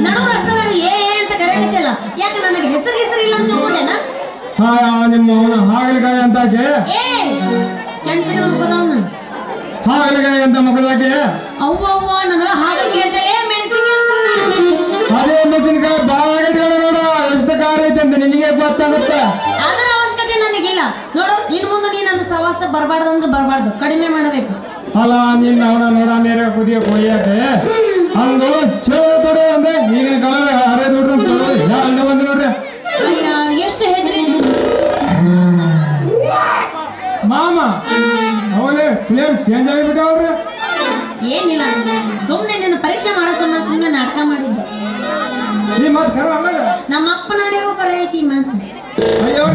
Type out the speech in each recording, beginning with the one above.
ನಡು ರಸ್ತೆದಾಗ ಅಂತ ಕರೆಯತ್ತಿಲ್ಲ. ಯಾಕೆ ನನಗೆ ಹೆಸರು ಇಲ್ಲ ಅಂತ ನೋಡೇನ? ನಿಮ್ಮ ಅವನ ಹಾಗಲಕಾಯಿ ಅಂತಾಕೆ ಕೆಂಚಗಳ ಮುಖದವನು ಹಾಗಲಕಾಯಿ ಅಂತ ಮಕ್ಕಳಾಕೆ ಅವ್ವ ನನಗ ಹಾಗಲಕಾಯಿ ಅಂತ ಅದೇ ಮೆಣಸಿನಕಾಯಿ ಬಾಗಡಿಗಳು ನೋಡ ಎಷ್ಟು ಖಾರ ಐತೆ ಅಂತ ನಿನಗೆ ಗೊತ್ತಾಗುತ್ತೆ. ಅದರ ಅವಶ್ಯಕತೆ ನನಗಿಲ್ಲ ನೋಡು. ಇನ್ ಮುಂದೆ ನೀ ನನ್ನ ಸವಾಸ ಬರಬಾರ್ದು ಅಂದ್ರೆ ಬರಬಾರ್ದು, ಕಡಿಮೆ ಮಾಡಬೇಕು. ಅಲ್ಲ ನಿನ್ನ ಅವನ ನೋಡ ಮೇರೆ ಕುದಿಯ ಕೊಯ್ಯಾಕೆ ಹಂಗು ಚಲೋ ತೊಡು ಅಂದ್ರೆ ಈಗಿನ ಕಾಲದ ಅರೆ ದುಡ್ಡು ಯಾರನ್ನ ಬಂದು ನೋಡ್ರಿ. ಎಷ್ಟು ಹೆದ್ರಿ ಮಾಮ ಅವನೇ ಪ್ಲೇಟ್ ಚೇಂಜ್ ಆಗಿಬಿಟ್ಟವ್ರಿ. ಏನಿಲ್ಲ, ಸುಮ್ನೆ ನಿನ್ನ ಪರೀಕ್ಷೆ ಮಾಡೋ ಸಂಬಂಧ ಸುಮ್ನೆ ನಾಟಕ ಮಾಡಿದ್ದೆ. ಈ ಮಾತು ಕರ ಅವಾಗ ನಮ್ಮ ಅಪ್ಪ ನಾಡಿಗೂ ಕರೆ ಐತಿ ಈ ಮಾತು. ಅಯ್ಯೋ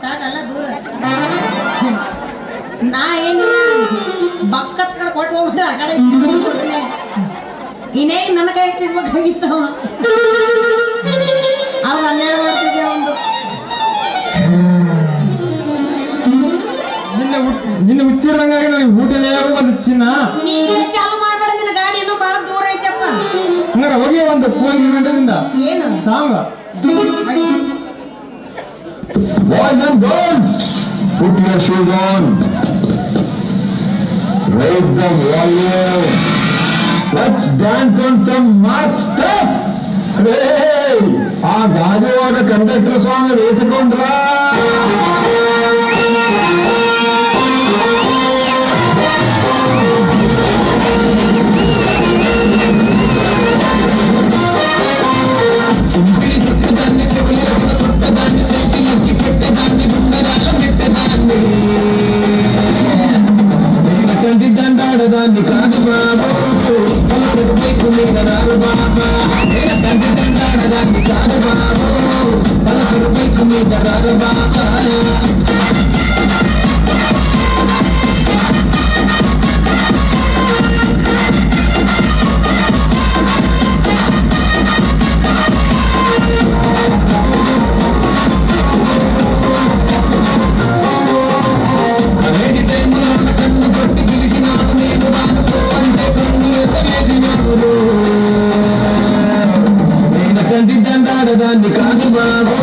ಸಾಕಲ್ಲ ದೂರ ನಾ ಏನಿಲ್ಲ ಬಕ್ಕತ್ ಕಡೆ ಕೊಟ್ಟು ಹೋಗ್ಬಿಟ್ರೆ ಆ ಕಡೆ ಇನ್ನೇಗ ನನ್ನ ಕೈ ಸಿಗ್ಬೇಕಾಗಿತ್ತವ. ಅವ್ರು 12 ಮಾಡ್ತಿದ್ದೆ ಒಂದು ನಿನ್ನ ಹುಚ್ಚಿರಂಗಾಗಿ ನನಗೆ ಊಟನೇ ಒಂದು ಚಿನ್ನ. ನೀ ಚಾಲು ಮಾಡ್ಬೇಡ, ನಿನ್ನ ಗಾಡಿ ಇನ್ನೂ ಬಹಳ ದೂರ ಐತಪ್ಪ. ಹಂಗಾರ ಹೋಗಿ ಒಂದು ಫೋನ್ ಗಂಟೆದಿಂದ ಏನು ಸಾಂಗ. Boys and girls, put your shoes on. Raise the volume. Let's dance on some mass stuff. Hey, ಆ ಗಾಜುವಾದ ಕಂಡಕ್ಟರ್ ಸಾಂಗ್ ವೇಸಿಕೊಂಡ್ರಾ? దండాడదాన్ని కాదు బాబు పలసరు బైకు మీద రారు బాబా. దండాడదాన్ని కాదు బాబు పలసరు బైకు మీద రారు బాబా. దండాడదాన్ని కాదు బాబు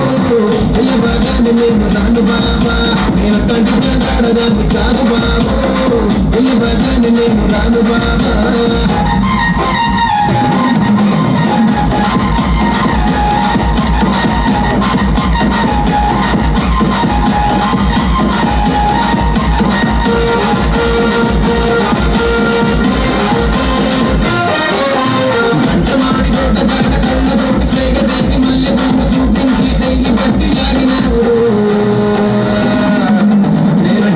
పిల్ల బాగాన్ని నేను రాను బాబా. నేను తండ్రి దండాడదాన్ని కాదు బాబు పిల్ల బాగాన్ని నేను రాను బాబా.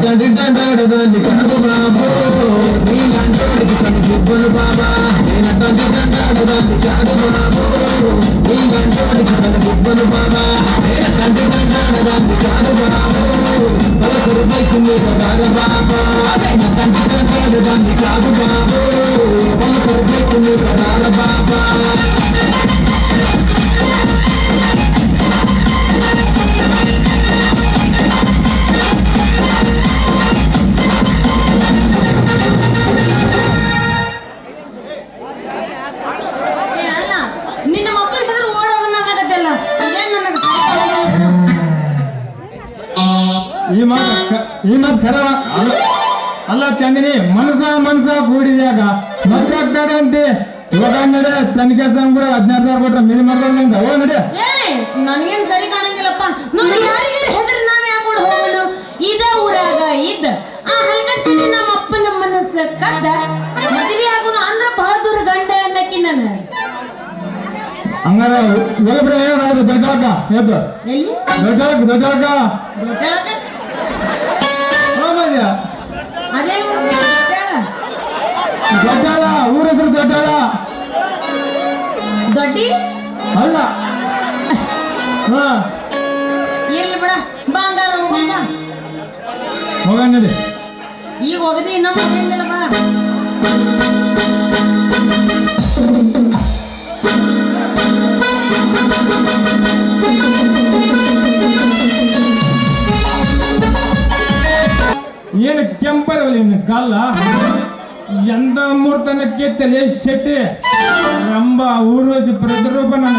దండాడదాన్ని కాదు బాబు నీలాంటి సరిగిబ్బను బాబా. నేను దండాడదాన్ని కాదు బాబు నీలాంటి సరిగిబ్బను బాబా. నేను దండాడదాన్ని కాదు బాబు పలసరు బైకు మీద రారు బాబా. నేను దండాడదాన్ని కాదు బాబు పలసరు బైకు మీద రారు బాబా. ಈ ಮಾತು ಖರ ಅಲ್ಲ ಚಂದಿನಿ. ಮನಸ ಕೂಡಿದಾಗ ಮಕ್ಕಳ ಅಂತೆ ಇವಾಗ ನಡೆ ಚಂದಿಕೆ ಸಂಬಳ 16,000 ಕೊಟ್ರೆ ಮಿನಿ ಮಾಡ್ದಂತ ಓ ನಡೆ. ನನಗೇನ್ ಸರಿ ಕಾಣಂಗಿಲ್ಲಪ್ಪ. ನೋಡಿ ಯಾರಿಗೆ ಹೆದರಿ ನಾವ್ ಯಾಕೋಡ್ ಹೋಗೋಣ. ಇದ ಊರಾಗ ಇದ್ದ ಆ ಹಲ್ಕಚ್ಚಿನ ನಮ್ಮ ಅಪ್ಪನ ಮನಸ್ಸ ಕದ್ದ ಮದುವೆ ಆಗೋಣ ಅಂದ್ರ ಬಹದ್ದೂರ್ ಗಂಡ ಅನ್ನಕ್ಕಿ ನಾನು. ಹಂಗಾರ ಏನಾದ್ರು ದೊಡ್ಡಕ್ಕ ಎದ್ದು ದೊಡ್ಡಕ್ಕ ಅದೇ ದೊಡ್ಡಾಳ ಊರ ಹೆಸರು ದೊಡ್ಡಾಳ ದೊಡ್ಡಿ ಅಲ್ಲ. ಇರ್ಲಿ ಬಿಡ ಬಂಗಾರ ಹೋಗ ನಡಿ. ಈಗ ಹೋಗದಿ ಇನ್ನೊಮ್ಮೆ ಬಾ. ಏನು ಕೆಂಪದವಲ್ಲಿ ಕಲ್ಲ ಎಂದ ಮೂರ್ತನಕ್ಕೆ ತಲೆ ಶೆಟ್ಟಿ ಎಂಬ ಊರ್ವಶಿ ಪ್ರತಿರೂಪ ನನ್ನ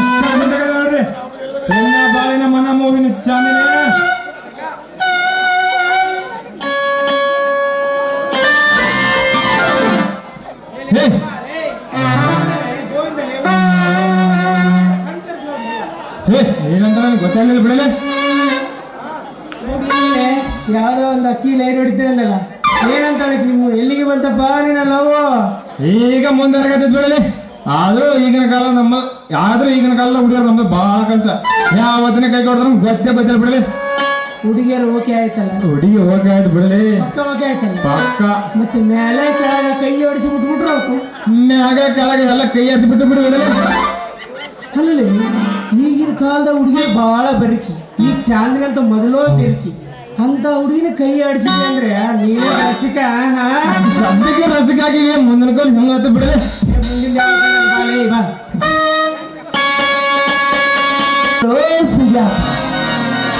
ನೋಡ್ರಿ ಎನ್ನ ಬಾಳಿನ ಮನ ಮೂವಿನ ಚಾಂದಿನ ಏನಂತ ನನಗೆ ಗೊತ್ತಾಗಲಿಲ್ಲ ಬಿಡಲೆ. ಯಾವ್ದೋ ಒಂದು ಅಕ್ಕಿ ಲೈನ್ ಹೊಡಿತೀರಲ್ಲ, ಏನಂತ ನೀವು ಎಲ್ಲಿಗೆ ಬಂತಪ್ಪ ನಿನ್ನ ಲವ್? ಈಗ ಮುಂದುವರೆಗತ್ತೈತಿ ಬಿಡಲಿ. ಆದ್ರೂ ಈಗಿನ ಕಾಲದ ಹುಡುಗರು ನಮ್ದು ಬಹಳ ಕಷ್ಟ. ಯಾವತ್ತಿನ ಕೈ ಕೊಡ್ತಾರ ಗೊತ್ತೇ ಗೊತ್ತಿಲ್ಲ ಬಿಡಲಿ. ಹುಡುಗಿಯರು ಓಕೆ ಆಯ್ತಲ್ಲ, ಹುಡುಗಿ ಹೋಗಿ ಆಯ್ತು ಬಿಡಲಿ, ಪಕ್ಕ ಓಕೆ ಆಯ್ತಲ್ಲ. ಪಕ್ಕ ಮತ್ತೆ ಮೇಲೆ ಕೆಳಗ ಕೈ ಹೊಡಿಸಿ ಬಿಟ್ಬಿಟ್ರು ಅವತ್ತು. ಮ್ಯಾಗ ಕೆಳಗೆ ಎಲ್ಲ ಕೈ ಹಚ್ಚಿ ಬಿಟ್ಟು ಬಿಡು ಬಿಡಲಿ. ಅಲ್ಲಲ್ಲಿ ಈಗಿನ ಕಾಲದ ಹುಡುಗಿಯರು ಬಹಳ ಬರಿಕಿ, ಈ ಚಾಂದ್ರಂತ ಮೊದಲೋ ಸೇರ್ಕಿ ಅಂತ ಹುಡುಗಿನ ಕೈ ಆಡಿಸಿದೆ ಅಂದ್ರೆ ನೀನು ರಸಿಕ. ಸದ್ಯಕ್ಕೆ ರಸಿಕಾಗಿ ಮುಂದಿನ ಕಾಲ ಹೆಂಗತ್ತು ಬಿಡಲಿ.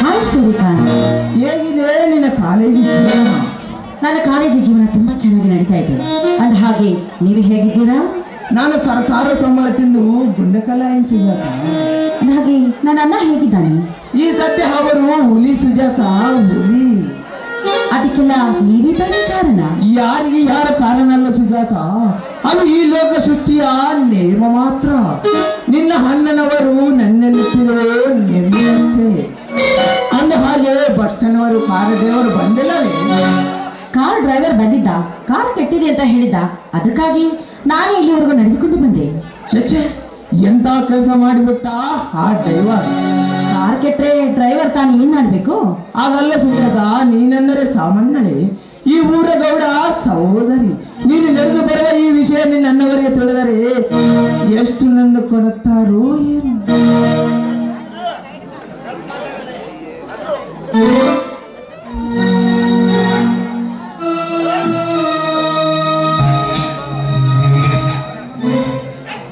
ಹಾಯ್ ಸೂರ್ಯಕಾಂತ್, ಹೇಗಿದೆ ನಿನ್ನ ಕಾಲೇಜು? ನನ್ನ ಕಾಲೇಜು ಜೀವನ ತುಂಬಾ ಚೆನ್ನಾಗಿ ನಡೀತಾ ಇದೆ. ಅಂದ ಹಾಗೆ ನೀವು ಹೇಗಿದ್ದೀರಾ? ನಾನು ಸರ್ಕಾರ ಸಂಬಳ ತಿಂದು ಗುಂಡಕಲ ಏನ್ ಸುಜಾತ. ಅಂದ ಹಾಗೆ ನನ್ನ ಅಣ್ಣ ಹೇಗಿದ್ದಾನೆ? ಈ ಸದ್ಯ ಅವರು ಹುಲಿ ಸುಜಾತ, ಹುಲಿ. ಅದಕ್ಕೆಲ್ಲ ನೀವೇ ತಾನೇ ಕಾರಣ. ಯಾರಿಗೆ ಯಾರ ಕಾರಣ ಅಲ್ಲ ಸುಜಾತ, ಅದು ಈ ಲೋಕ ಸೃಷ್ಟಿಯ ನೇಮ ಮಾತ್ರ. ನಿನ್ನ ಅಣ್ಣನವರು ನನ್ನೆನ್ನುತ್ತಿರೋ ನೆಮ್ಮದಿಯಂತೆ. ಅಂದ ಹಾಗೆ ಬಸ್ ಸ್ಟ್ಯಾಂಡ್ ಅವರು ಕಾರ್ ಡ್ರೈವರ್ ಬಂದಿಲ್ಲವೇ? ಕಾರ್ ಡ್ರೈವರ್ ಬಂದಿದ್ದ, ಕಾರ್ ಕೆಟ್ಟಿದೆ ಅಂತ ಹೇಳಿದ್ದ. ಅದಕ್ಕಾಗಿ ನಾನೇ ಇಲ್ಲಿವರೆಗೂ ನಡೆದುಕೊಂಡು ಬಂದೆ. ಚಚೆ, ಎಂತ ಕೆಲಸ ಮಾಡಿಬಿಟ್ಟ ಆ ಡ್ರೈವರ್. ಕಾರ್ ಕೆಟ್ರೆ ಡ್ರೈವರ್ ತಾನು ಏನ್ ಮಾಡ್ಬೇಕು? ಆಗಲ್ಲ ಸುಜಾತ, ನೀನೆಂದರೆ ಸಾಮಾನ್ಯಳೆ, ಈ ಊರ ಗೌಡ ಸಹೋದರಿ. ನೀನು ನಡೆದು ಬರುವ ಈ ವಿಷಯ ನಿನ್ನವರಿಗೆ ತಿಳಿದರೆ ಎಷ್ಟು ನನ್ನ ಕೊಡುತ್ತಾರೋ ಏನು.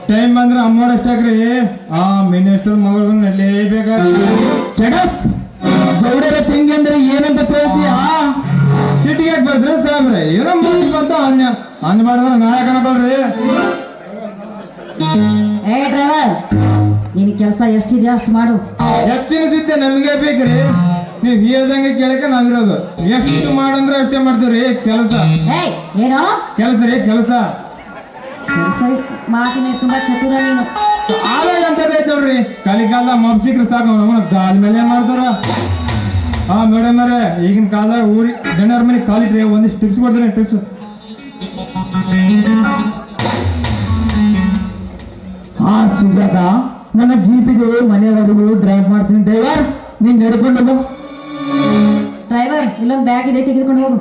ಟೈಮ್ ಬಂದ್ರೆ ಅಮ್ಮೋರ್ ಅಷ್ಟಾಗ್ರಿ. ಆ ಮಿನಿಸ್ಟರ್ ಮಗಳು ನಡಲೇಬೇಕಾಗ್ತದೆ. ಚಡಪ್, ಗೌಡರ ತಂಗಿ ಅಂದ್ರೆ ಏನಂತ ಕೇಳ್ತೀಯಾ? ಸಿಟಿಗೆ ಬರ್ತಾರೆ ಸಾಹೇಬ್ರೆ, ಏನೋ ಮುಂದೆ ಬಂತ ಅಂದ್ಬಾರ್ದ್ರ ನಾಯಕ ಅನ್ಕೊಳ್ರಿ. ಏ ಡ್ರೈವರ್, ನಿನ್ ಕೆಲಸ ಎಷ್ಟಿದೆ ಅಷ್ಟು ಮಾಡು. ಹೆಚ್ಚಿನ ಸುದ್ದಿ ನಮಗೆ ಬೇಕ್ರಿ. ನೀವ್ ಹೇಳ್ದಂಗೆ ಕೇಳಕ್ಕೆ ನಾವಿರೋದು. ಎಷ್ಟು ಮಾಡಂದ್ರೆ ಅಷ್ಟೇ ಮಾಡ್ತೀವ್ರಿ ಕೆಲಸ. ಏಯ್ ಏನೋ ಕೆಲಸ ರೀ ಕೆಲಸ. ಸರಿ, ಮಾತಿನ ತುಂಬಾ ಚತುರ ನೀನು. ಆವಾಗ ಅಂತದೈತೆ ನೋಡ್ರಿ, ಕಲಿಕಾಲದ ಮಬ್ಸಿಕ್ರು ಸಾಕು ನಮ್ಮನ್ನ ಗಾಲ್ ಮೇಲೆ ಏನ್ ಮಾಡ್ತಾರ. ಹಾ ಮೇಡಮ್ ಅವರೇ, ಈಗಿನ ಕಾಲದಾಗ ಊರಿ ಜನರ ಮನೆ ಕಾಲಿಟ್ರಿ ಒಂದಿಷ್ಟು ಟಿಪ್ಸ್ ಕೊಡ್ತೀನಿ. ಟಿಪ್ಸ್ ಹಾ ಸುಜಾತ, ನನ್ನ ಜೀಪಿಗೆ ಮನೆಯವರೆಗೂ ಡ್ರೈವ್ ಮಾಡ್ತೀನಿ. ಡ್ರೈವರ್, ನೀನ್ ನಡ್ಕೊಂಡು ಬಾ. ಡ್ರೈವರ್, ಇಲ್ಲೊಂದು ಬ್ಯಾಗ್ ಇದೆ, ತೆಗೆದುಕೊಂಡು ಹೋಗು.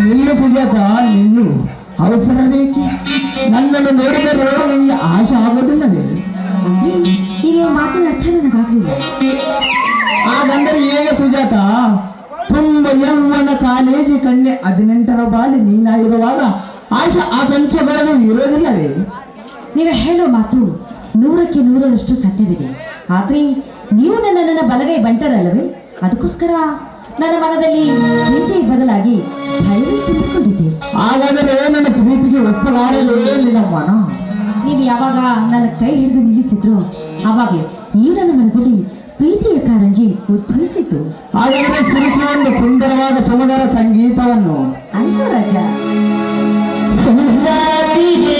ನಿಲ್ಲು ಸುಜಾತ, ನಿಲ್ಲು. ಅವಸರ ಬೇಕಿ. ನನ್ನನ್ನು ನೋಡಿದರೆ ನಿಮಗೆ ಆಶೆ ಆಗೋದಿಲ್ಲವೇ? ಈಗ ಮಾತಿನ ಅರ್ಥ ನನಗಾಗಲಿಲ್ಲ. ಹಾಗಂದರೆ ಹೇಗೆ ಸುಜಾತ? ತುಂಬ ಯೌವನ ಕಾಲೇಜು ಕಣ್ಣೆ 18ರ ಬಾಲಿ ನೀನಾಗಿರುವಾಗ ಆಶಾ ಆಕಾಂಕ್ಷೆಗಳನ್ನು ಇರೋದಿಲ್ಲವೇ? ನೀವು ಹೇಳೋ ಮಾತು 100ಕ್ಕೆ 100ರಷ್ಟು ಸತ್ಯವಿದೆ. ಆದ್ರೆ ನೀವು ನನ್ನ ಬಲಗೈ ಬಂಟರಲ್ಲವೇ? ಅದಕ್ಕೋಸ್ಕರ ನನ್ನ ಮನದಲ್ಲಿ ಪ್ರೀತಿ ಬದಲಾಗಿ ಭಯವೇ ತುಂಬಿಕೊಂಡಿದೆ. ಹಾಗಾದರೆ ನನ್ನ ಪ್ರೀತಿಗೆ ಒಪ್ಪಲಾರದು ನಿನ್ನ ಮನ. ನೀವು ಯಾವಾಗ ನನ್ನ ಕೈ ಹಿಡಿದು ನಿಲ್ಲಿಸಿದ್ರು ಆವಾಗ ಈ ನನ್ನ ಮನದಲ್ಲಿ ಪ್ರೀತಿಯ ಕಾರಂಜಿ ಉದ್ಭವಿಸಿತು. ಹಾಗಾದರೆ ಸುರಿಸಿ ಒಂದು ಸುಂದರವಾದ ಸುಮಧುರ ಸಂಗೀತವನ್ನು ಅಯ್ಯೋ ರಾಜ. ಸಂಗಾತಿಗೆ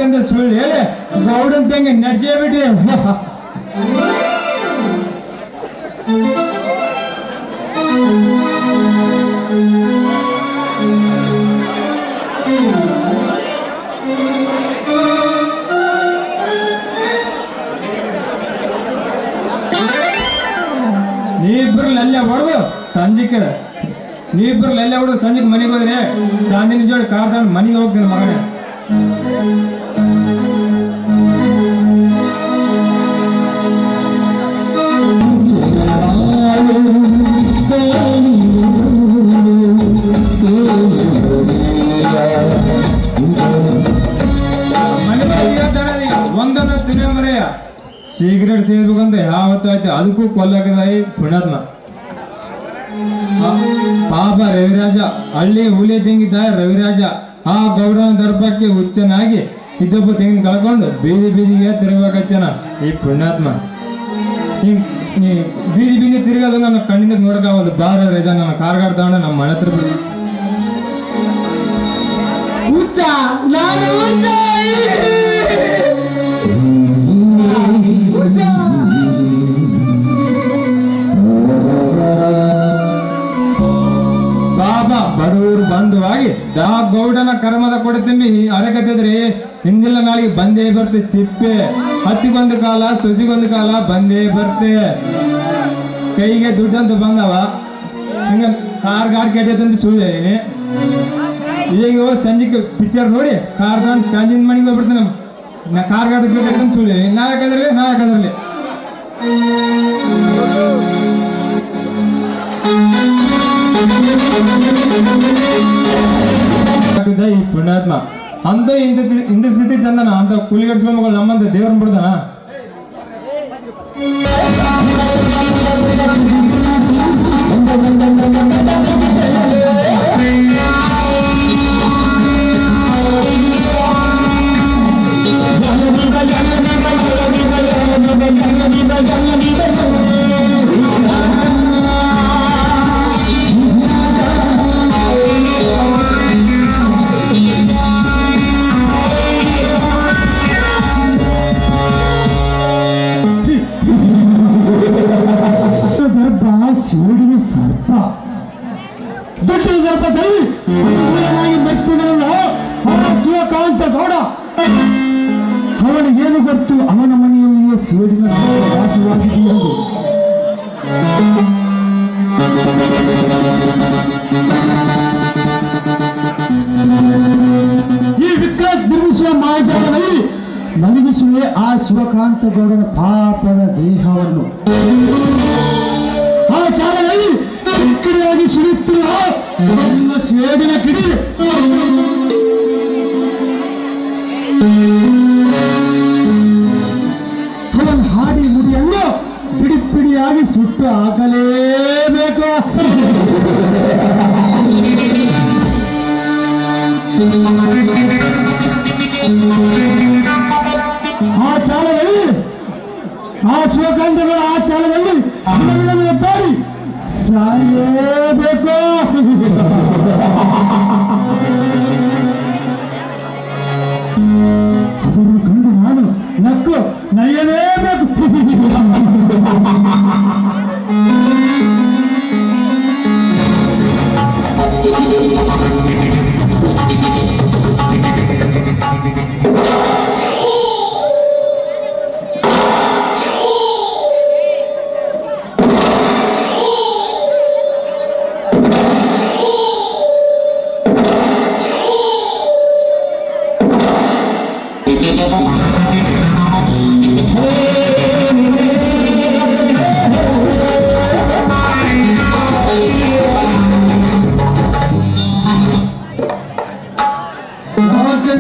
ಬೇಕಂತ ಸುಳ್ಳು ಹೇಳಿ ಗೌಡನ್ ತಂಗೆ ನಡ್ಸೇ ಬಿಟ್ರಿ. ನೀವಿಬ್ಬರಲ್ಲಿ ಹೊಡೆದು ಸಂಜೆಗೆ ಮನೆಗೆ ಹೋದ್ರೆ ಚಾಂದಿನಿ ಜೋಡಿ ಕಾರ್ ತಗೊಂಡು ಮನೆಗೆ ಹೋಗ್ತೀನಿ ಮಗನೇ. ಒಂದನ್ನು ತಿನ್ನ ಮರೆಯ ಸಿಗರೇಟ್ ಸೇರ್ಬೇಕಂತ ಯಾವತ್ತು ಆಯ್ತು ಅದಕ್ಕೂ ಕೊಲ್ಲಕದಾಯಿ ಪುಣ್ಯಾತ್ಮ. ಪಾಪ ರವಿರಾಜ ಹಳ್ಳಿ ಹುಲಿ ತೆಂಗಿದ್ದ ರವಿರಾಜ ಆ ಗೌಡನ ದರ್ಪಕ್ಕೆ ಹುಚ್ಚನಾಗಿ ಇದ್ದೊಬ್ಬ ತೆಂಗಿನ ಕಳ್ಕೊಂಡು ಬೀದಿಗೆ ತಿರುಗಬೇಕಚ್ಚನ ಈ ಪುಣ್ಯಾತ್ಮ. ಬೀದಿ ತಿರುಗೋದು ನನ್ನ ಕಣ್ಣಿಂದ ನೋಡಕಾಗೋದು. ಬಾರ ರಜ ನನ್ನ ಕಾರ್ಗಾಡ್ ತಗೊಂಡು ನಮ್ಮ ಮನೆ ಹತ್ರ ಹುಚ್ಚ ನಾನು ಹುಚ್ಚ ಬಡವರು ಬಂಧುವಾಗಿ ಆ ಗೌಡನ ಕರ್ಮದ ಕೊಡ್ತೀನಿ ಅರಕತ್ತಿದ್ರಿ ಹಿಂದಿಲ್ಲ ನಾಳೆಗೆ ಬಂದೇ ಬರ್ತೆ ಚಿಪ್ಪೆ. ಹತ್ತಿಗೊಂದು ಕಾಲ ಸೊಸಿಗೊಂದು ಕಾಲ ಬಂದೇ ಬರ್ತೆ. ಕೈಗೆ ದುಡ್ಡಂತ ಬಂದವ ಹಿಂಗ ಕಾರ್ ಕೆಟ್ಟಂತ ಸುಳ್ಳು ಹೇಳಿನಿ. ಈಗ ಸಂಜೆಗೆ ಪಿಕ್ಚರ್ ನೋಡಿ ಕಾರ್ ತಗೊಂಡು ಚಾಂಜಿನ ಮನೆಗೆ ಹೋಗ್ಬಿಡ್ತೀನಿ. ನಾ ಕಾರ್ ಗಾಡಿ ಬೇಕಂತ ಸುಳ್ಳು ಹೇಳಿ ನಾಲ್ಕದ್ರಲ್ಲಿ ಈ ಪುಣ್ಯಾತ್ಮ ಅಂತ ಇಂಥ ಸ್ಥಿತಿ ತಂದನ ಅಂತ ಕೂಲಿಗಡಿಸುವ ಮಗಳು ನಮ್ಮಂತ ದೇವ್ರನ್ನ ಬಿಡ್ದಾನ. ಶಿವಡಿನ ಸರ್ಪ ದೊಡ್ಡ ಗರ್ಭದಲ್ಲಿ ಮೆಟ್ಟಿದನಲ್ಲ ಶಿವಕಾಂತ ಗೌಡ. ಅವನಿಗೇನು ಗೊತ್ತು ಅವನ ಮನೆಯಲ್ಲಿಯೇ ಶಿವಡಿನ ವಾಸವಾಗಿದೆಯೆಂದು. ಈ ವಿಕ್ರಾಂತ್ ನಿರ್ಮಿಸುವ ಮಾಯಾಜಾಲದಲ್ಲಿ ಮಲಗಿಸುವೆ ಆ ಶಿವಕಾಂತ ಗೌಡನ ಪಾಪದ ದೇಹವನ್ನು. ಆ ಚಾಲನಲ್ಲಿ ಕಿಡಿಯಾಗಿ ಸಿಡುತ್ತಿರುವ ಸೇಡಿನ ಕಿಡಿ ಅವನ ಹಾಡಿ ಮುಡಿಯನ್ನು ಪಿಡಿಯಾಗಿ ಸುಟ್ಟು ಹಾಕಲೇಬೇಕು. ಆ ಚಾಲದಲ್ಲಿ ಆ ಶಿವಕಾಂತಗಳ ಆ ಚಾಲದಲ್ಲಿ ತಾರಿ ಸಾಯಲೇಬೇಕು. ಅದನ್ನು ಕಂಡು ನಾನು ನಕ್ಕು ನಲಿಯಲೇಬೇಕು.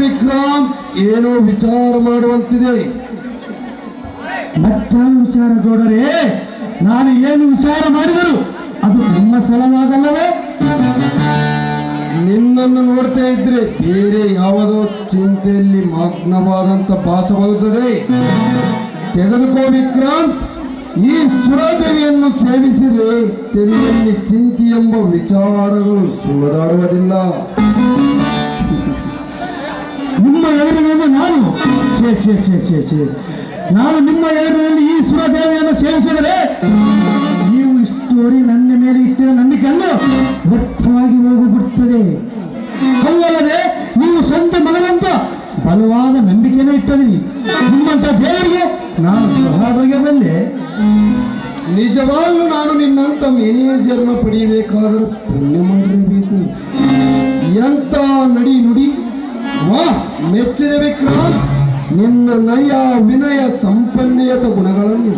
ವಿಕ್ರಾಂತ್ ಏನೋ ವಿಚಾರ ಮಾಡುವಂತಿದೆ. ಮತ್ತಾನು ವಿಚಾರ ಗೌಡರೇ? ನಾನು ಏನು ವಿಚಾರ ಮಾಡಿದರು ಅದು ನಿಮ್ಮ ಸಲವಾಗಲ್ಲವೇ? ನಿನ್ನನ್ನು ನೋಡ್ತಾ ಇದ್ರೆ ಬೇರೆ ಯಾವುದೋ ಚಿಂತೆಯಲ್ಲಿ ಮಗ್ನವಾದಂತ ಭಾಸವಾಗುತ್ತದೆ. ತೆಗೆದುಕೋ ವಿಕ್ರಾಂತ್, ಈ ಸುರದೇವಿಯನ್ನು ಸೇವಿಸಿದರೆ ತಲೆಯಲ್ಲಿ ಚಿಂತೆ ಎಂಬ ವಿಚಾರಗಳು ಸುಳಿದಾಡುವುದಿಲ್ಲ. ನಿಮ್ಮ ಎದುರಿನಲ್ಲಿ ನಾನು ಛೇ ಛೇ ಛೇ ಛೇ ಛೇ ನಾನು ನಿಮ್ಮ ಎದುರಿನಲ್ಲಿ ಈ ಸುರದೇವಿಯನ್ನು ಸೇವಿಸಿದರೆ ನೀವು ಇಷ್ಟುವರೆಗೆ ನನ್ನ ಮೇಲೆ ಇಟ್ಟಿದ ನಂಬಿಕೆಯನ್ನು ವ್ಯರ್ಥವಾಗಿ ಹೋಗಿಬಿಡುತ್ತದೆ. ಅಲ್ಲದೆ ನೀವು ಸ್ವಂತ ಮಗನಂತ ಬಲವಾದ ನಂಬಿಕೆಯನ್ನು ಇಟ್ಟದಿರಿ. ನಿಮ್ಮಂತ ದೇವರಿಗೆ ನಾನು ಸಹಾಯವಾಗಬಲ್ಲೆ. ನಿಜವಾಗ್ಲೂ ನಾನು ನಿನ್ನಂತ ಮ್ಯಾನೇಜರ್ನ ಪಡೆಯಬೇಕಾದರೂ ಪುಣ್ಯ ಮಾಡಿರಬೇಕು. ಎಂತ ನಡಿ ನುಡಿ, ವಾ ಮೆಚ್ಚಿದ ವಿಕ್ರಾಂತ್, ನಿನ್ನ ನಯ ವಿನಯ ಸಂಪನ್ನೆಯತ ಗುಣಗಳನ್ನು.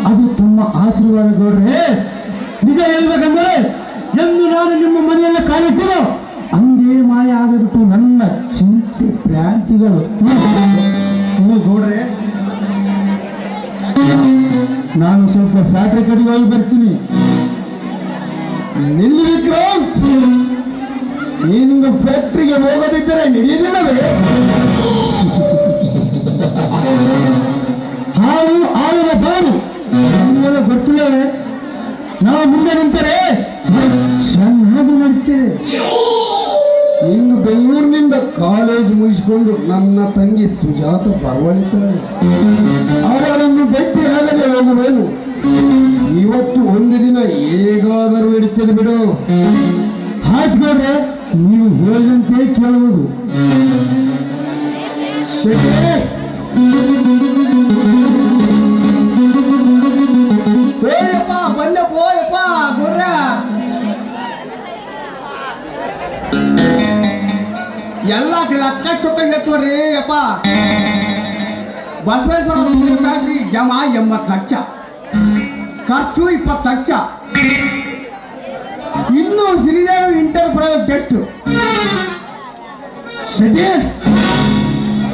ಅದು ತಮ್ಮ ಆಶೀರ್ವಾದ ಗೌಡ್ರೆ. ನಿಜ ಹೇಳ್ಬೇಕಂದ್ರೆ ಎಂದು ನಾನು ನಿಮ್ಮ ಮನೆಯಲ್ಲ ಕಾಲಿಟ್ಟು ಅಂದೇ ಮಾಯ ಆಗಿಬಿಟ್ಟು ನನ್ನ ಚಿಂತೆ ಭ್ರಾಂತಿಗಳು. ಗೌಡ್ರೆ, ನಾನು ಸ್ವಲ್ಪ ಫ್ಯಾಕ್ಟ್ರಿ ಕಡೆಗೆ ಹೋಗಿ ಬರ್ತೀನಿ. ನಿಲ್ಲಿ ವಿಕ್ರಾಂತ್, ನೀನು ಫ್ಯಾಕ್ಟ್ರಿಗೆ ಹೋಗದಿದ್ದರೆ ನಡೆಯುವುದಿಲ್ಲವೇ? ಹಾಲು ಹಾಲಿನ ಬಾರು ನಮ್ಮೆಲ್ಲ ಗೊತ್ತಿಲ್ಲವೇ? ನಾವು ಮುಂದೆ ನಿಂತರೆ ಚೆನ್ನಾಗಿ ನಡೀತೇವೆ. ಇನ್ನು ಬೆಂಗಳೂರಿನಿಂದ ಕಾಲೇಜ್ ಮುಗಿಸಿಕೊಂಡು ನನ್ನ ತಂಗಿ ಸುಜಾತ ಬರವಳಿದ್ದಾಳೆ. ಅವಳನ್ನು ಭೇಟಿಯಾಗದೆ ಹೋಗುವೇನು. ಇವತ್ತು ಒಂದು ದಿನ ಹೇಗಾದರೂ ನಡೀತದೆ ಬಿಡು. ಆಯ್ತು ಗೌಡ್ರೆ, ನೀವು ಹೇಳಿದಂತೆ ಕೇಳುವುದು. ಶೆಟ್ಟಿ, ಓಯಪ್ಪ ಬಂದಪ್ಪ ಓಯಪ್ಪ ಗೌಡ್ರ. ಎಲ್ಲ ಲಕ್ಕ ಚೊಕ್ಕಂಗೆ ಎತ್ತುವರ್ರಿ ಅಪ್ಪ. ಬಸವೇಶ್ವರ ಫ್ಯಾಕ್ಟ್ರಿ ಜಮ 80 ಲಕ್ಷ, ಖರ್ಚು 20 ಲಕ್ಷ. ಇನ್ನು Sridevi inter private test. Shetty,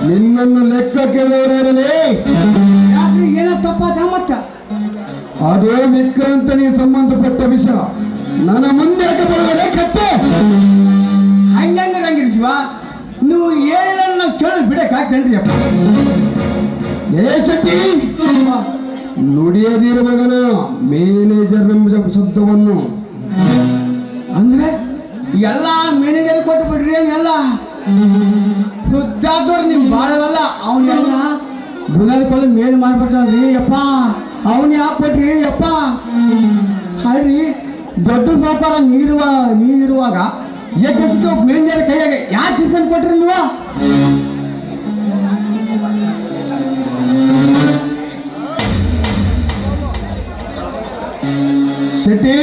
ನಿನ್ನನ್ನು ಲೆಕ್ಕ ಕೇಳುವವರಲ್ಲಿ ಯಾಕ್ರಿ ಏನೋ ತಪ್ಪಾದ ಮತ್ತ? ಅದು ವಿಕ್ರಾಂತನಿಗೆ ಸಂಬಂಧಪಟ್ಟ ವಿಷಯ. ನನ್ನ ಮುಂದೆ ಬರುವುದೇ ಕತ್ತೆ. ಹಂಗಂಗೆ ಶಿವ, ನೀವು ಏನಿಲ್ಲ ನಾವು ಕೇಳಿ ಬಿಡಕ್ಕಾಗ್ತೇನ್ರಿ ಅಪ್ಪ. ಏ ಶೆಟ್ಟಿ, ನುಡಿಯದಿರ ಮಗನ ಮ್ಯಾನೇಜರ್ ಎಂಬ ಶಬ್ದವನ್ನು. ಅಂದ್ರೆ ಎಲ್ಲ ಮ್ಯಾನೇಜರ್ ಕೊಟ್ಟು ಬಿಡ್ರಿ. ಎಲ್ಲ ಶುದ್ಧಾದವ್ರು ನಿಮ್ ಬಾಳವಲ್ಲ. ಅವನ್ನೆಲ್ಲ ಗುಲಾಬಿ ಕೊಲ್ಲ ಮೇಲ್ ಮಾಡ್ಬಿಟ್ರಿ ಅಪ್ಪ. ಅವನ್ ಯಾಕೆ ಕೊಟ್ರಿ ಅಪ್ಪ? ಅಲ್ರಿ, ದೊಡ್ಡ ಸಾಕಾರ ನೀವಿರುವಾಗ ಎಷ್ಟು ಮ್ಯಾನೇಜರ್ ಕೈಯಾಗೆ ಯಾಕೆ ಟಿಫನ್ ಕೊಟ್ರಿ ನೀವು? ಶೆಟ್ಟಿ,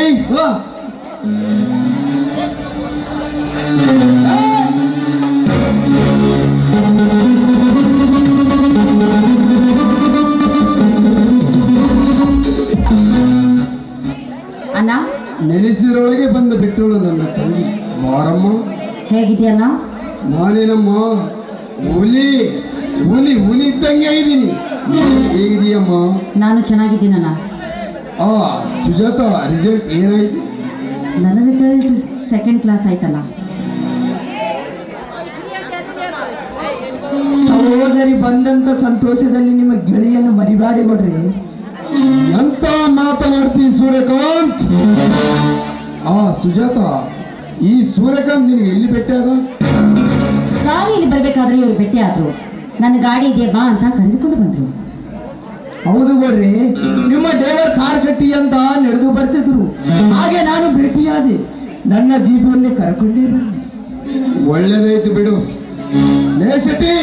ಅಣ್ಣ, ನೆಲೆಸಿರೊಳಗೆ ಬಂದು ಬಿಟ್ಟಳು ನನ್ನ ತಂಗಿ ಬಾರಮ್ಮ. ಹೇಗಿದ್ಯಣ್ಣ? ನಾನೇನಮ್ಮ ಹುಲಿ ಹುಲಿ ಹುಲಿ ಇದ್ದಂಗೆ ಇದ್ದೀನಿ. ಹೇಗಿದೆಯಮ್ಮ? ನಾನು ಚೆನ್ನಾಗಿದ್ದೀನಣ್ಣ. ಆ ಸುಜಾತ ರಿಸಲ್ಟ್ ಏನಾಯ್ತು? ನನ್ನ ರಿಸಲ್ಟ್ 2nd ಕ್ಲಾಸ್ ಆಯ್ತಲ್ಲ. ಸಹೋದರಿ ಬಂದಂತ ಸಂತೋಷದಲ್ಲಿ ನಿಮ್ಮ ಗೆಳೆಯನ್ನು ಮರಿಬೇಡಿ ಕೊಡ್ರಿ. ಎಂತ ಮಾತನಾಡ್ತೀನಿ ಸೂರ್ಯಕಾಂತ್? ಆ ಸುಜಾತ, ಈ ಸೂರ್ಯಕಾಂತ್ ನಿನಗೆ ಎಲ್ಲಿ ಭೇಟಿಯಾದ? ಗಾಡಿಯಲ್ಲಿ ಬರ್ಬೇಕಾದ್ರೆ ಇವ್ರು ಭೇಟಿ ಆದ್ರು. ನನ್ನ ಗಾಡಿ ಇದೆಯಾ ಬಾ ಅಂತ ಕರೆದುಕೊಂಡು ಬಂದ್ರು. ಹೌದು ಕೊಡ್ರಿ, ನಿಮ್ಮ ಡ್ರೈವರ್ ಕಾರ್ ಕಟ್ಟಿ ಅಂತ ನಡೆದು ಬರ್ತಿದ್ರು. ಹಾಗೆ ನಾನು ಭೇಟಿಯಾದೆ. ನನ್ನ ಜೀಪಲ್ಲಿ ಕರ್ಕೊಂಡೇ ಬನ್ನಿ. ಒಳ್ಳೇದಾಯ್ತು ಬಿಡು. ಲೇ ಶೆಟ್ಟಿ,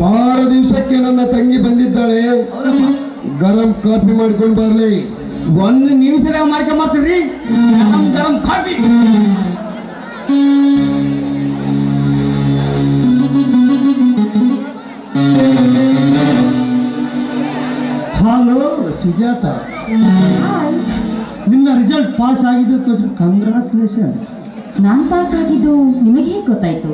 ಬಹಳ ದಿವಸಕ್ಕೆ ನನ್ನ ತಂಗಿ ಬಂದಿದ್ದಾಳೆ. ಗರಂ ಕಾಫಿ ಮಾಡ್ಕೊಂಡು ಬರ್ಲಿ. 1 ನಿಮಿಷದಾಗ ಮಾಡ್ಕೊಂಬರ್ತೀರಿ ಗರಂ ಕಾಫಿ. ಹಲೋ ಸುಜಾತ, ನಿನ್ನ ರಿಸಲ್ಟ್ ಪಾಸ್ ಆಗಿದ್ದಕ್ಕೋಸ್ಕರ ಕಂಗ್ರಾಚುಲೇಷನ್ಸ್. ನಾನು ಪಾಸ್ ಆಗಿದ್ದು ನಿಮಗೆ ಹೇಗೆ ಗೊತ್ತಾಯ್ತು?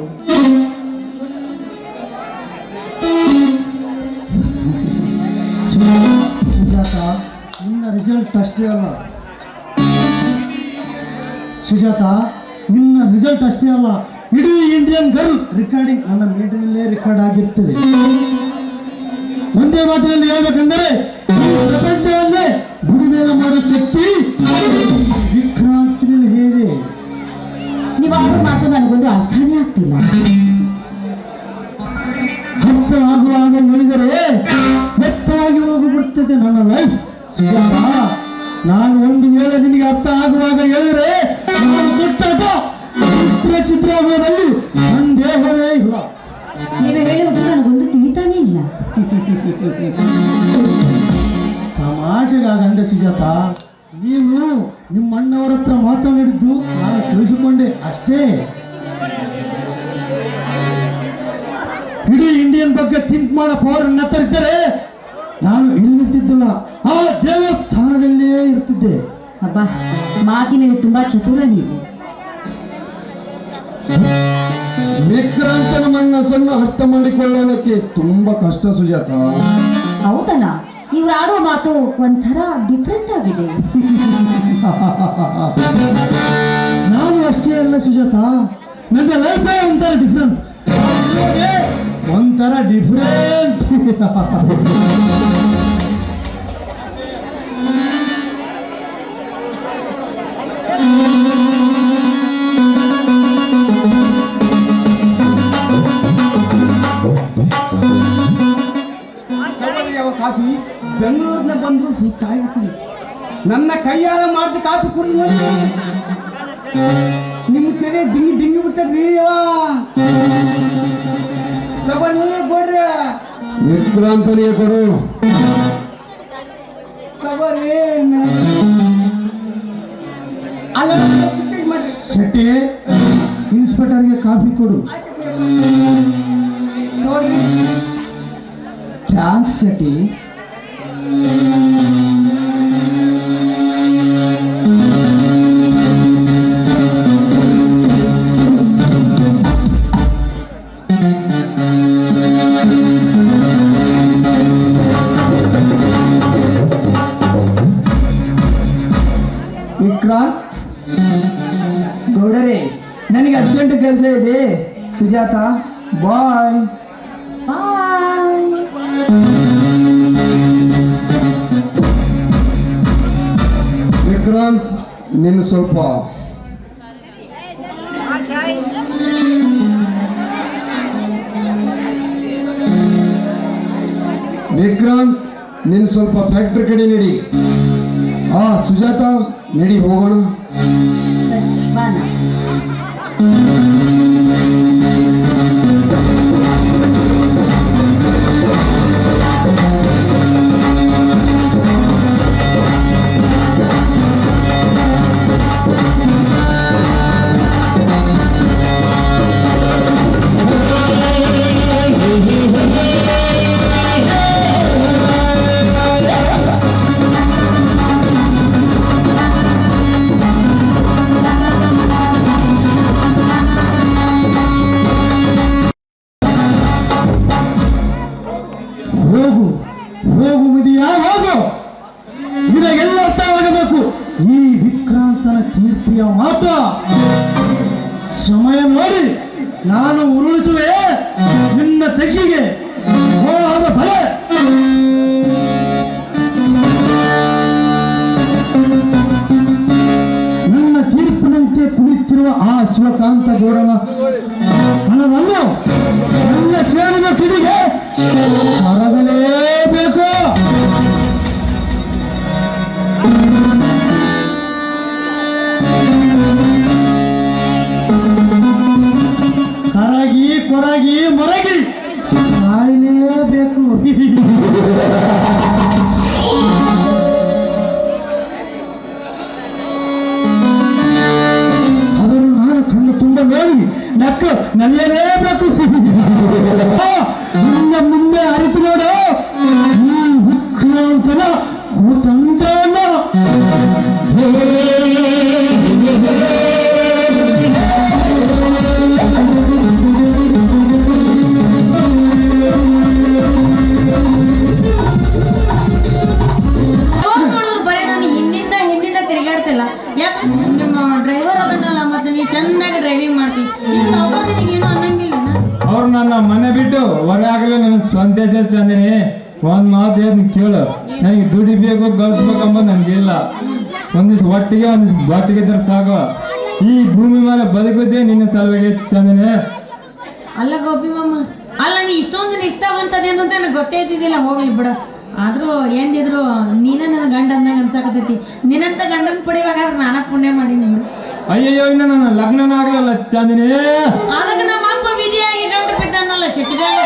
ಸುಜಾತ, ನಿನ್ನ ರಿಸಲ್ಟ್ ಅಷ್ಟೇ ಅಲ್ಲ ಸುಜಾತ, ನಿನ್ನ ರಿಸಲ್ಟ್ ಅಷ್ಟೇ ಅಲ್ಲ, ಇಡೀ ಇಂಡಿಯನ್ ಗರ್ಲ್ ರೆಕಾರ್ಡಿಂಗ್ ನನ್ನ ಮೀಟರ್ನಲ್ಲೇ ರೆಕಾರ್ಡ್ ಆಗಿರ್ತದೆ. ಒಂದೇ ಮಾತಿನಲ್ಲಿ ಹೇಳ್ಬೇಕಂದ್ರೆ ಈ ಪ್ರಪಂಚವನ್ನೇ ಬುಡಿಮೇಲೆ ಮಾಡೋ ಶಕ್ತಿ ವಿಕ್ರಾಂತಿನಲ್ಲಿ ಹೇಗೆ. ನೀವು ಆಡೋ ಮಾತು ಒಂದು ಅರ್ಥನೇ ಆಗ್ತಿಲ್ಲ. ಹತ್ತ ಆಗುವಾಗ ಹೇಳಿದರೆ ಮೆತ್ತವಾಗಿ ಹೋಗಿಬಿಡ್ತದೆ ನನ್ನ ಲೈಫ್. ಸುಜಾತ, ನಾನು ಒಂದು ವೇಳೆ ನಿನಗೆ ಅರ್ಥ ಆಗುವಾಗ ಹೇಳಿದರೆ ನಾನು ದೊಡ್ಡ ಚಿತ್ರೋದಯದಲ್ಲಿ ಸಂದೇಹವೇ ಇಲ್ಲ. ನೀವು ಹೇಳುವುದು ನನಗೊಂದು ತಿಳಿತಾನೇ ಇಲ್ಲ. ತಮಾಷೆಗಾಗಂದೆ ಸುಜಾತ, ನೀನು ನಿಮ್ಮ ಅಣ್ಣವರ ಹತ್ರ ಮಾತನಾಡಿದ್ದು ನಾನು ತಿಳಿಸಿಕೊಂಡೆ ಅಷ್ಟೇ. ಇಡೀ ಇಂಡಿಯನ್ ಬಗ್ಗೆ ಥಿಂಕ್ ಮಾಡೋ ಪವರ್ ನನ್ನ ಹತ್ರ ಇದ್ದರೆ ನಾನು ಇಲ್ಲಿರ್ತಿದ್ದಿಲ್ಲ, ಆ ದೇವಸ್ಥಾನದಲ್ಲೇ ಇರ್ತಿದ್ದೆ. ಅಬ್ಬ, ಮಾತಿನಲ್ಲಿ ತುಂಬಾ ಚತುರ ನೀವು. ವಿಕ್ರಾಂತನ ಮನಸ್ಸನ್ನು ಅರ್ಥ ಮಾಡಿಕೊಳ್ಳೋದಕ್ಕೆ ತುಂಬಾ ಕಷ್ಟ ಸುಜಾತ. ಹೌದಲ್ಲ, ಇವ್ರು ಆಡೋ ಮಾತು ಒಂಥರ ಡಿಫ್ರೆಂಟ್ ಆಗಿದೆ. ನಾನು ಅಷ್ಟೇ ಅಲ್ಲ ಸುಜಾತ, ನನ್ನ ಲೈಫೇ ಒಂಥರ ಡಿಫ್ರೆಂಟ್. ಒಂಥರ ಡಿಫ್ರೆಂಟ್. ಕಾಫಿ ಬೆಂಗಳೂರಿನ ಬಂದು ಕಾಯ್ತೀನಿ. ನನ್ನ ಕೈಯಾರ ಮಾಡಿದ ಕಾಫಿ ಕುಡಿದು ನೋಡಿ ನಿಮ್ಮ ತೆರೆ ಡಿಂಗಿ ಡಿಂಗಿ ಬಿಡ್ತದ್ರಿ. ತಗೊಳ್ಳಿ ಕೊಡ್ರಿ, ವಿಕ್ರಾಂತನಿಗೆ ಕೊಡು. ತಗೋರಿ. ಅಲ್ಲ ಶೆಟ್ಟಿ, ಇನ್ಸ್ಪೆಕ್ಟರ್ಗೆ ಕಾಫಿ ಕೊಡು. ನೋಡ್ರಿ, ಥ್ಯಾಂಕ್ಸ್ ಶೆಟ್ಟಿ. ವಿಕ್ರಾಂತ್ ಗೌಡರೇ, ನನಗೆ ಅರ್ಜೆಂಟ್ ಕೆಲಸ ಇದೆ. ಸುಜಾತ, ಬಾಯ್. ವಿಕ್ರಾಂತ್, ನೀನು ಸ್ವಲ್ಪ ವಿಕ್ರಾಂತ್, ನೀನು ಸ್ವಲ್ಪ ಫ್ಯಾಕ್ಟ್ರಿ ಕಡೆ ನಡಿ. ಸುಜಾತ, ನಡಿ ಹೋಗೋಣ. ಬಾನ. ಹೋಗು ಹೋಗು ಮಿದಿಯಾ, ಹೋಗು. ಇದೆಲ್ಲ ಅರ್ಥವಾಗಬೇಕು. ಈ ವಿಕ್ರಾಂತನ ಕೀರ್ತಿಯ ಮಾತು. ಸಮಯ ನೋಡಿ ನಾನು ಉರುಳಿಸುವೆ ನಿನ್ನ ತೆಗಿಗೆ ಮೋಹದ ಬಲೆ. ನನ್ನ ತೀರ್ಪಿನಂತೆ ಕುಳಿತಿರುವ ಆ ಶಿವಕಾಂತ ಗೌಡನ ಹಣವನ್ನು ನನ್ನ ಸೇನೆಯ ಕಿಡಿಗೆ ಹೊರಗಲೇಬೇಕು. ಕರಗಿ ಕೊರಗಿ ಮೊರಗಿ ಸಾಯಲೇಬೇಕು. ಅದನ್ನು ನಾನು ಕಣ್ಣು ತುಂಬ ನೋಡಿ ನಕ್ಕು ನಲಿಯಲೇಬೇಕು. ನಿನ್ನ ಮುಂದೆ ಅರಿತು ನೋಡು ಈ ವಿಕ್ರಾಂತನ ಕುತಂತ್ರವನ್ನ. ಯಾವಾಗ ನೋಡಿದ್ರು ಬರೀ ನಾನು ಹಿಂದಿಂದ ತಿರುಗಾಡ್ತಿಲ್ಲ. ಯಾಕೆ ನಿಮ್ಮ ಡ್ರೈವರ್ ಅದನ್ನಲ್ಲ, ಮತ್ತೆ ನೀವು ಚೆನ್ನಾಗಿ ಡ್ರೈವಿಂಗ್ ಮಾಡ್ತೀವಿ. ಏನು ಅನ್ನಂಗಿಲ್ಲ. ಅವ್ರು ನನ್ನ ಮನೆ ಬಿಟ್ಟು ಹೊರಗಾಗಲೇ ನನ್ನ ಸ್ವಂತ ಚಂದಿನಿ. ಒಂದ್ ಮಾತು ಹೇಳ್ತೀನಿ ಕೇಳು, ನನಗೆ ದುಡಿಬೇಕು ಗಳಿಸ್ಬೇಕು ಅಂಬೋದು ನನಗಿಲ್ಲ. ಒಂದಿವ್ಸ ಒಟ್ಟಿಗೆ ಒಂದಿವ್ಸ ಬಟ್ಟಿಗೆ ಇದ್ರೆ ಸಾಕು. ಈ ಭೂಮಿ ಮೇಲೆ ಬದುಕುದೇ ನಿನ್ನ ಸಲುವಾಗಿ ಚಂದನೆ. ಅಲ್ಲ ಗೋಪಿ ಮಾಮ, ಅಲ್ಲ ನೀ ಇಷ್ಟೊಂದು ನಿಷ್ಠಾವಂತದೇನು ಅಂತ ನನಗೆ ಗೊತ್ತೇ ಇದ್ದಿದ್ದಿಲ್ಲ. ಹೋಗ್ಲಿ ಬಿಡ. ಆದ್ರೂ ಏನಿದ್ರು ನೀನ ನನ್ನ ಗಂಡ ಅಂದಂಗ ಅನ್ಸಾಕತೈತಿ. ನಿನ್ನಂತ ಗಂಡನ ಪಡಿಬೇಕಾದ್ರೆ ನಾನ ಪುಣ್ಯ ಮಾಡೀನಿ ಬಿಡು. ಅಯ್ಯಯ್ಯೋ, ಇನ್ನ ನನ್ನ ಲಗ್ನನ ಆಗ್ಲಲ್ಲ ಚಂದನೆ. ಅದಕ್ಕೆ ನಮ್ಮ ಅಪ್ಪ ವಿಧಿಯಾಗಿ ಗಂಡ ಬಿದ್ದಾನಲ್ಲ ಶೆಟ್ಟಿಗಾಲ.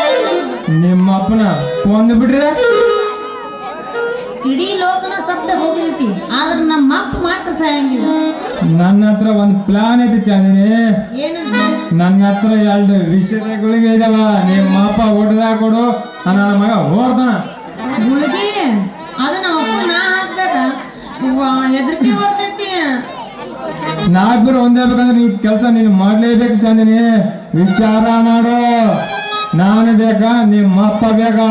ನಿಮ್ಮ ಅಪ್ಪನ ಕೊಂದು ಬಿಡ್ರಿ. ಇಡೀ ಲೋಕನ ಸತ್ತ ಹೋಗಿರ್ತಿ, ಆದ್ರೆ ನಮ್ಮ ಅಪ್ಪ ಮಾತ್ರ ಸಾಯಂಗಿಲ್ಲ. ನನ್ನ ಹತ್ರ ಒಂದು ಪ್ಲಾನ್ ಐತಿ ಚಂದನೆ. ಏನಂತ? ನನ್ನ ಹತ್ರ 2 ವಿಷಯಗಳಿಗೆ ಇದಾವ. ನಿಮ್ಮ ಅಪ್ಪ ಊಟದಾಗ ಕೊಡು, ನನ್ನ ಮಗ ಓಡ್ತಾನ. ಗುಳಿಗೆ ಅದು ನಮ್ಮ ಅಪ್ಪ ನಾ ಹಾಕ್ಬೇಕ? ಹೆದರಿಕೆ ಬರ್ತೈತಿ. ನಾವಿಬ್ಬರು ಒಂದೇ ಬೇಕಂದ್ರೆ ಈ ಕೆಲಸ ನೀನು ಮಾಡ್ಲೇಬೇಕು ಚಂದನೆ. ವಿಚಾರ ಮಾಡು. ನಾನು ಬೇಕಾ ನಿಮ್ಮ ಅಪ್ಪ ಬೇಕಾ?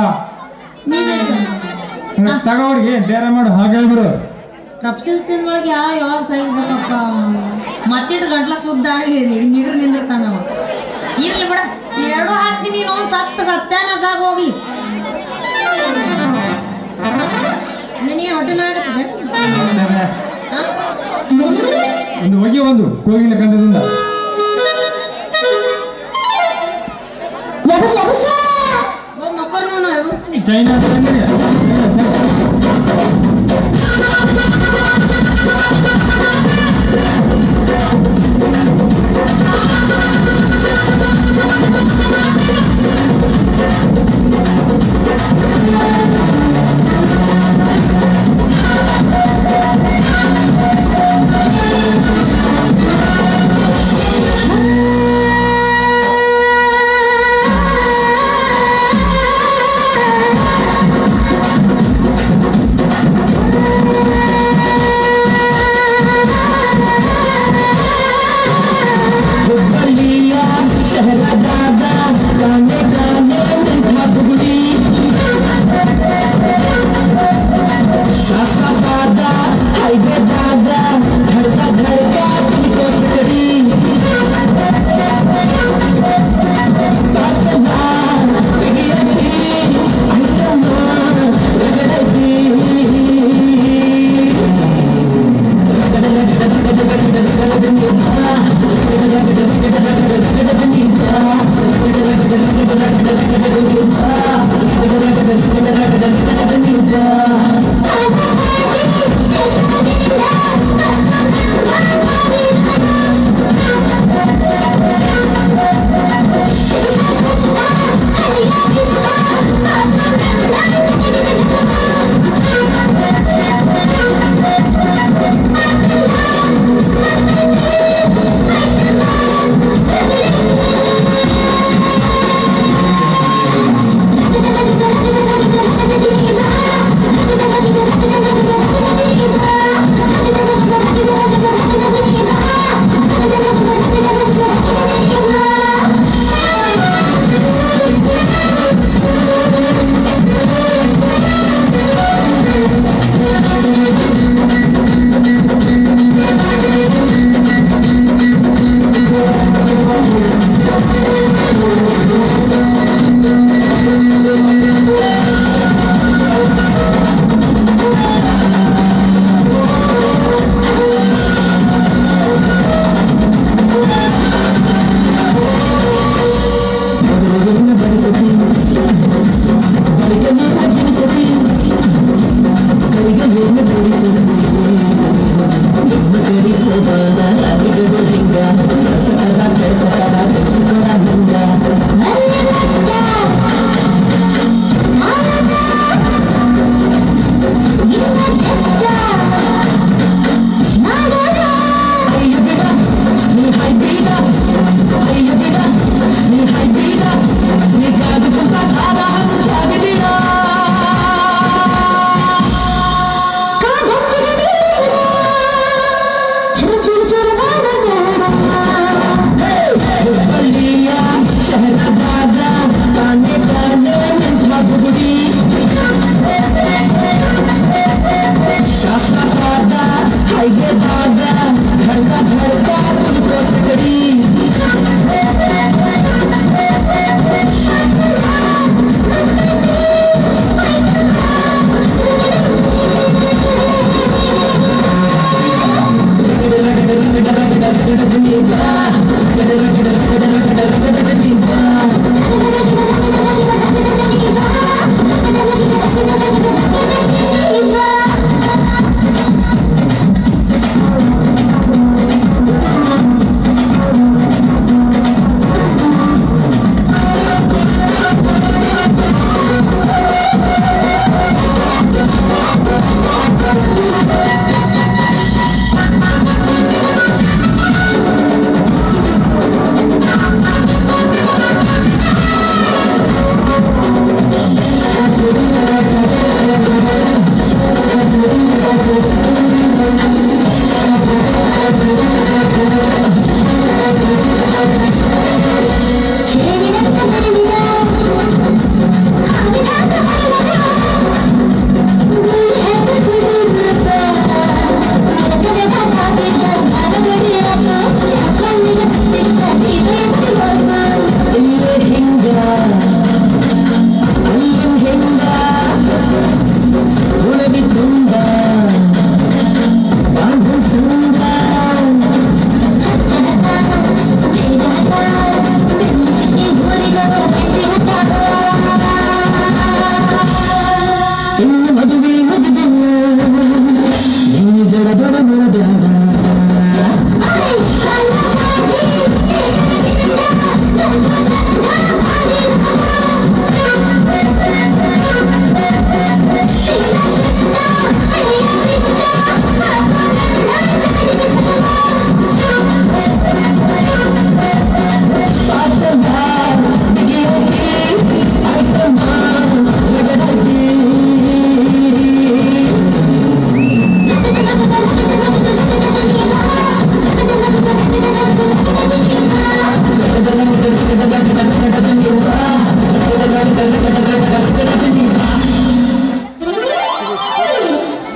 ತಗೋಡ್ಗೆ ಧೈರ್ಯ ಮಾಡು. ಹಾಗೆ ಬಿಡು. ತಪ್ಸಿಸ್ತಿನೊಳಗೆ ಯಾವಾಗ ಸಾಯ್ಬೇಕಪ್ಪ. ಮತ್ತಿಟ್ಟು ಗಂಟ್ಲ ಶುದ್ಧ ಆಗಿ ನೀರು ನಿಂದಿರ್ತಾನ. ಇರ್ಲಿ ಬಿಡ, ಎರಡು ಹಾಕ್ತೀನಿ. ನೀನು ಸತ್ಯಾನ ಸಾಗ ಹೋಗ್ಲಿ. ನಿನಗೆ ಹೊಟ್ಟೆನ ಆಗತ್ತೆ. ಒಂದು ಹೋಗಿ ಒಂದು ಕೋಗಿಲ ಕಂಡದಿಂದ ಮಕ್ಕಳು ನಾನು ವ್ಯವಸ್ಥೆ ಚೈನಾ ಚಂದನೆ.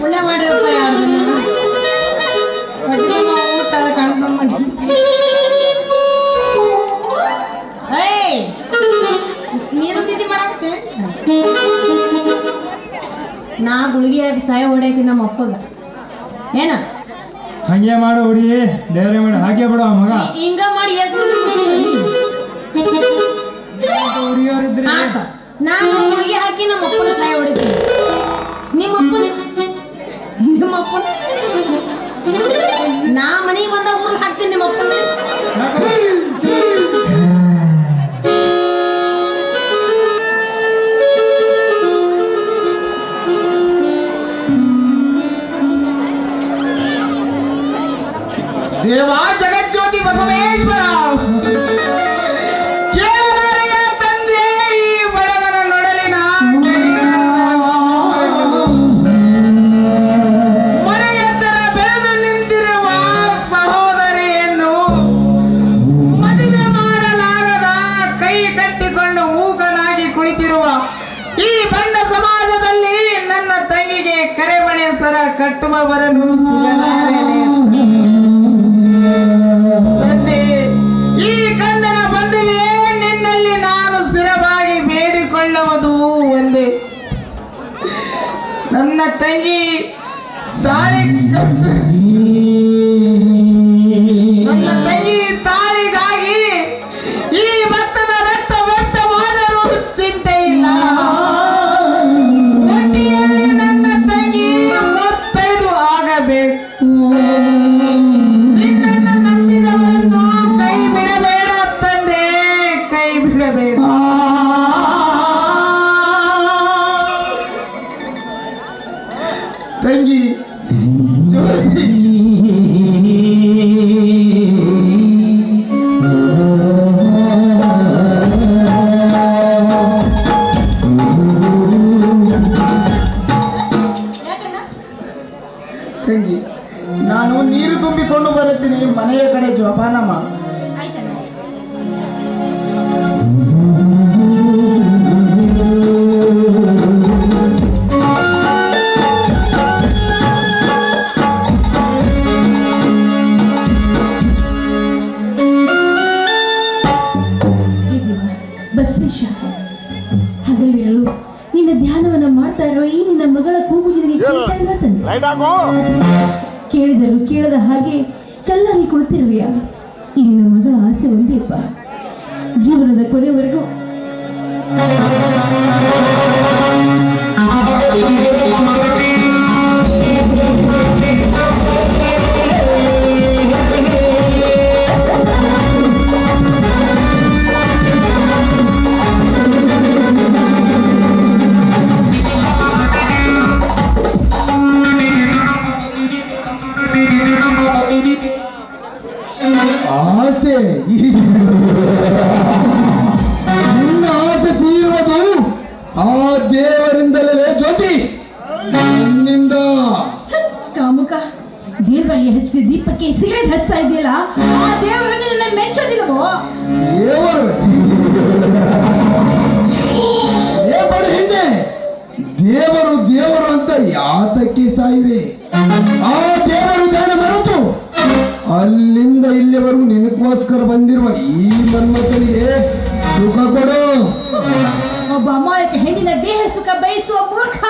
ಒಳ್ಳೆ ಮಾಡ್ರಪ್ಪ ಯಾರ್ದನ್ನ ಊಟ ಕಣ್ಕೊಂಡ್ ಏಯ್ ನೀರು ನಿಧಿ ಮಾಡಾಕ್ತೆ ನಾ ಗುಳಿಗೆ ಹಾಕಿ ಸಾಯ ಹೊಡ್ಯಾಕಿ ನಮ್ಮ ಅಪ್ಪಗ ಏನ ಹಂಗೆ ಮಾಡು ಹುಡಿ ದೇವ್ರೆ ಮಾಡಿ ಹಾಗೆ ಬಿಡು ಆ ಮಗ ಹಿಂಗ ಮಾಡಿ ಹುಡಿಯೋರಿದ್ರೆ ಆತ ನಾನು ಗುಳಿಗೆ ಹಾಕಿ ನಮ್ಮ ಅಪ್ಪನ ಸಾಯ ಹೊಡಿತೀನಿ ನಿಮ್ಮಪ್ಪನ ನಾ ಮನೆಗೆ ಬಂದ ಊರಿಗೆ ಹಾಕ್ತೀನಿ ನಿಮ್ಮ ಅಪ್ಪನ ದೇವಾ ಜಗಜ್ಯೋತಿ ಬಸವೇಶ್ವರ ಕೇವಲರೆಯ ತಂದೆ ಈ ಬಡವನ ನೊಡಲಿನ ಮನೆಯೆತ್ತರ ಬೆಳೆದು ನಿಂತಿರುವ ಸಹೋದರಿಯನ್ನು ಮದುವೆ ಮಾಡಲಾಗದ ಕೈ ಕಟ್ಟಿಕೊಂಡು ಮೂಕನಾಗಿ ಕುಳಿತಿರುವ ಈ ಬಂಡ ಸಮಾಜದಲ್ಲಿ ನನ್ನ ತಂಗಿಗೆ ಕರೆಮಣೆ ಸರ ಕಟ್ಟುವವರನ್ನು ಸಿಗಲಾರೇನೆ. ತಂದೆ, ಈ ಕಂದನ ಬಂಧುವೆ ನಿನ್ನಲ್ಲಿ ನಾನು ಸ್ಥಿರವಾಗಿ ಬೇಡಿಕೊಳ್ಳುವುದು ಒಂದೇ. ನನ್ನ ತಂಗಿ ತಾಳಿ ನನ್ನ ತಂಗಿ ತಾಳಿಗಾಗಿ ಈ ಭಕ್ತದ ರಕ್ತ ವ್ಯರ್ಥವಾದರೂ ಚಿಂತೆ ಇಲ್ಲ. ಒಟ್ಟಿಯಲ್ಲಿ ನನ್ನ ತಂಗಿ ಮುತ್ತೈದು ಆಗಬೇಕು. ನಿನ್ನನ್ನು ನಂಬಿದವರನ್ನು ಕೈ ಬಿಡಬೇಡ ತಂದೆ, ಕೈ ಬಿಡಬೇಡ. ತಂಗಿ ಜ್ಯೋತಿ, ತಂಗಿ ನಾನು ನೀರು ತುಂಬಿಕೊಂಡು ಬರುತ್ತೀನಿ, ಮನೆಯ ಕಡೆ ಜೋಪಾನ ಮಾಡು. ಬಸವೇಶ, ಹಗಲಿರಳು ನಿನ್ನ ಧ್ಯಾನವನ್ನ ಮಾಡ್ತಾ ಇರೋ ಈ ನಿನ್ನ ಮಗಳ ಕೂಗು ನಿನಗೆ ಕೇಳ್ತಾ ಇಲ್ಲ ತಂದೆ. ಕೇಳಿದರು ಕೇಳದ ಹಾಗೆ ಕಲ್ಲಾಗಿ ಕುಳಿತಿರುವೆಯ. ಈ ನಿನ್ನ ಮಗಳ ಆಸೆ ಒಂದೇಪ್ಪ, ಜೀವನದ ಕೊನೆವರೆಗೂ ಆಸೆ ನಿನ್ನ ಆಸೆ ತೀರುವುದು ಆ ದೇವರಿಂದಲೇ ಜ್ಯೋತಿ, ನಿನ್ನಿಂದ. ಕಾಮುಕ, ದೇವರಲ್ಲಿ ಹಚ್ಚಿದ ದೀಪಕ್ಕೆ ಸಿಗರೇಟ್ ಹಚ್ತಾ ಇದೆಯಲ್ಲ, ಆ ದೇವರನ್ನು ನನ್ನ ಮೆಚ್ಚೋದಿಲ್ಲವೋ? ದೇವರು ಬಡ ಹಿಂದೆ ದೇವರು ದೇವರು ಅಂತ ಯಾತಕ್ಕೆ ಸಾಯಿವೆ? ಆ ದೇವರು ಧ್ಯಾನ ಮರೆತು ಅಲ್ಲಿಂದ ಇಲ್ಲಿವರೆಗೂ ನಿನಗೋಸ್ಕರ ಬಂದಿರುವ ಈ ಮನ್ಮಥನಿಗೆ ಸುಖ ಕೊಡು. ಒಬ್ಬ ಅಮಾಯಕ ಹೆಣ್ಣಿನ ದೇಹ ಸುಖ ಬಯಸುವ ಮೂರ್ಖ,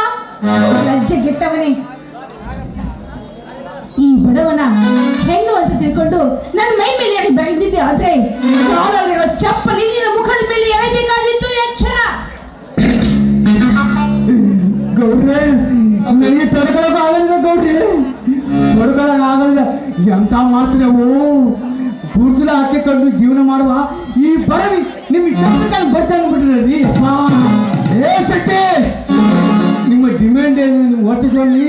ಲಜ್ಜೆಗೆಟ್ಟವನೇ. ಈ ಬಡವನ ಹೆಣ್ಣು ಅಂತ ತಿಳ್ಕೊಂಡು ನನ್ನ ಮೈ ಮೇಲೆ ಯಾಕೆ ಬೆಳೆದಿದ್ದೆ, ಆದ್ರೆ ಕಾಲಲ್ಲಿರೋ ಚಪ್ಪಲಿ ನಿನ್ನ ಮುಖದ ಮೇಲೆ ಎಳೆಬೇಕಾಗಿತ್ತು. ಎಚ್ಚರ ಗೌಡ್ರೆ, ನನಗೆ ತಡ್ಕೊಳಕ್ ಆಗಲ್ಲ ಗೌಡ್ರಿ, ತಡ್ಕೊಳಕ್ ಆಗಲ್ಲ. ಎಂತ ಮಾತ್ರವು ಗುರ್ಸಲ ಹಾಕಿಕೊಂಡು ಜೀವನ ಮಾಡುವ ಈ ಬರವಿ ನಿಮ್ ಇಷ್ಟ ಬರ್ತಾನೆ ಬಿಟ್ರಿ ಅಪ್ಪ. ಏ ಶೆಟ್ಟಿ, ನಿಮ್ಮ ಡಿಮ್ಯಾಂಡ್ ಏನು ಒಟ್ಟಿಸೋಳಿ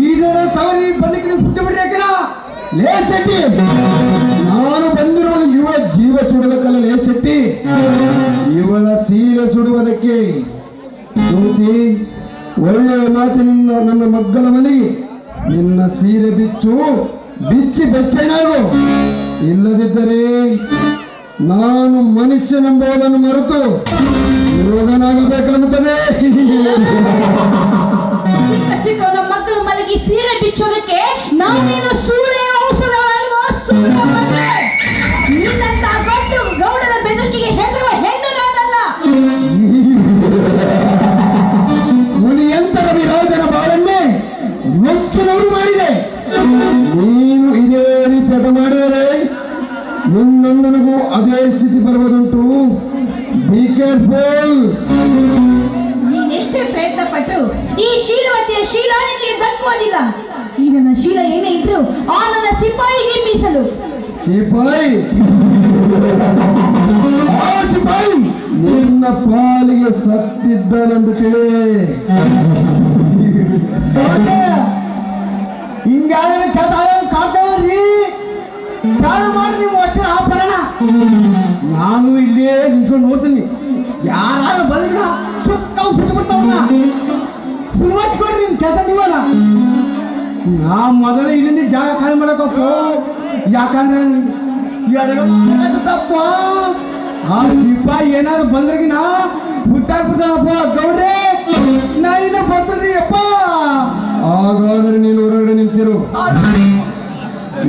ಈಗ ತವರಿ ಬಂದಕ್ಕೆ ಸುಟ್ಟು ಬಿಡ್ರಿ ಯಾಕಿನ. ಲೇ ಶೆಟ್ಟಿ, ನಾನು ಬಂದಿರುವುದು ಇವಳ ಜೀವ ಸುಡುವುದಕ್ಕಲ್ಲ ಲೇ ಶೆಟ್ಟಿ, ಇವಳ ಸೀರೆ ಸುಡುವುದಕ್ಕೆ. ಜ್ಯೋತಿ, ಒಳ್ಳೆಯ ಮಾತಿನಿಂದ ನನ್ನ ಮಗ್ಗಲ ಮನೆಗೆ ನಿನ್ನ ಸೀರೆ ಬಿಚ್ಚಿ ಬೆಚ್ಚನಾಗು. ಇಲ್ಲದಿದ್ದರೆ ನಾನು ಮನುಷ್ಯನೆಂಬುದನ್ನು ಮರೆತು ಯೋಗನಾಗಬೇಕಾಗುತ್ತದೆ. ಸಿಕ್ಕವನ ಮಕ್ಕಳು ಮಲಗಿ ಸೀರೆ ಬಿಚ್ಚೋದಕ್ಕೆ ನಾನೇನು ಸೂಳೆ ಔಷಧವಲ್ವಾ? ನಿನ್ನಂತ ಗಂಡು ಗೌಡರ ಬೆದರಿಕೆಗೆ ಹೆದರುವ ಹೆಣ್ಣು ನಾನಲ್ಲ. ಮುನಿಯಂತರ ವಿರಾಜನ ಬಾಳನ್ನೇ ಮೆಚ್ಚುನವರು ಮಾಡಿದೆ. ನೀನು ಇದೇ ರೀತಿ ಅದ ಮಾಡಿದರೆ ನಿನ್ನೊಂದನಿಗೂ ಅದೇ ಸ್ಥಿತಿ ಬರುವುದುಂಟು. Be careful. ನೀನೆಷ್ಟೇ ಪ್ರಯತ್ನ ಪಟ್ಟು ಈ ಶೀಲವತಿಯ ಶೀಲ ನಿನಗೆ ದಕ್ಕುವುದಿಲ್ಲ. ಈ ನನ್ನ ಶೀಲ ಏನೇ ಇದ್ರು ಆ ನನ್ನ ಸಿಪಾಯಿಗೆ ಮೀಸಲು. ಸಿಪಾಯಿ, ಆ ಸಿಪಾಯಿ ನಿನ್ನ ಪಾಲಿಗೆ ಸತ್ತಿದ್ದನೆಂದು ತಿಳಿ. ಹಿಂಗಾದ್ರೆ ಕಾಡ್ತಾವ್ರಿ, ಚಾಲು ಮಾಡಿ ನೀವು ಅಷ್ಟೇ ಆಭರಣ. ನಾನು ಇಲ್ಲೇ ನಿಂತ್ಕೊಂಡು ನೋಡ್ತೀನಿ, ಯಾರು ಬಂದ್ರ ಚುಕ್ಕ ಸುಟ್ಟು ಬಿಡ್ತಾವನ್ನ ಸುರು ಹಚ್ಕೊಡ್ರಿ. ನಿಮ್ ಕೆಲಸ ನೀವಲ್ಲ, ನಾ ಮೊದಲೇ ಇಲ್ಲಿಂದ ಜಾಗ ಖಾಲಿ ಮಾಡಕಪ್ಪ. ಯಾಕಂದ್ರೆ ತಪ್ಪ ಆ ಸಿಪಾಯಿ ಏನಾದ್ರು ಬಂದ್ರಿಗೆ ನಾ ಬಿಟ್ಟಾಕ್ಬಿಡ್ತಾನಪ್ಪ. ಗೌಡ್ರೆ, ನಾ ಇನ್ನ ಬರ್ತದ್ರಿ ಅಪ್ಪ. ಹಾಗಾದ್ರೆ ನೀನು ಹೊರಗಡೆ ನಿಂತಿರು,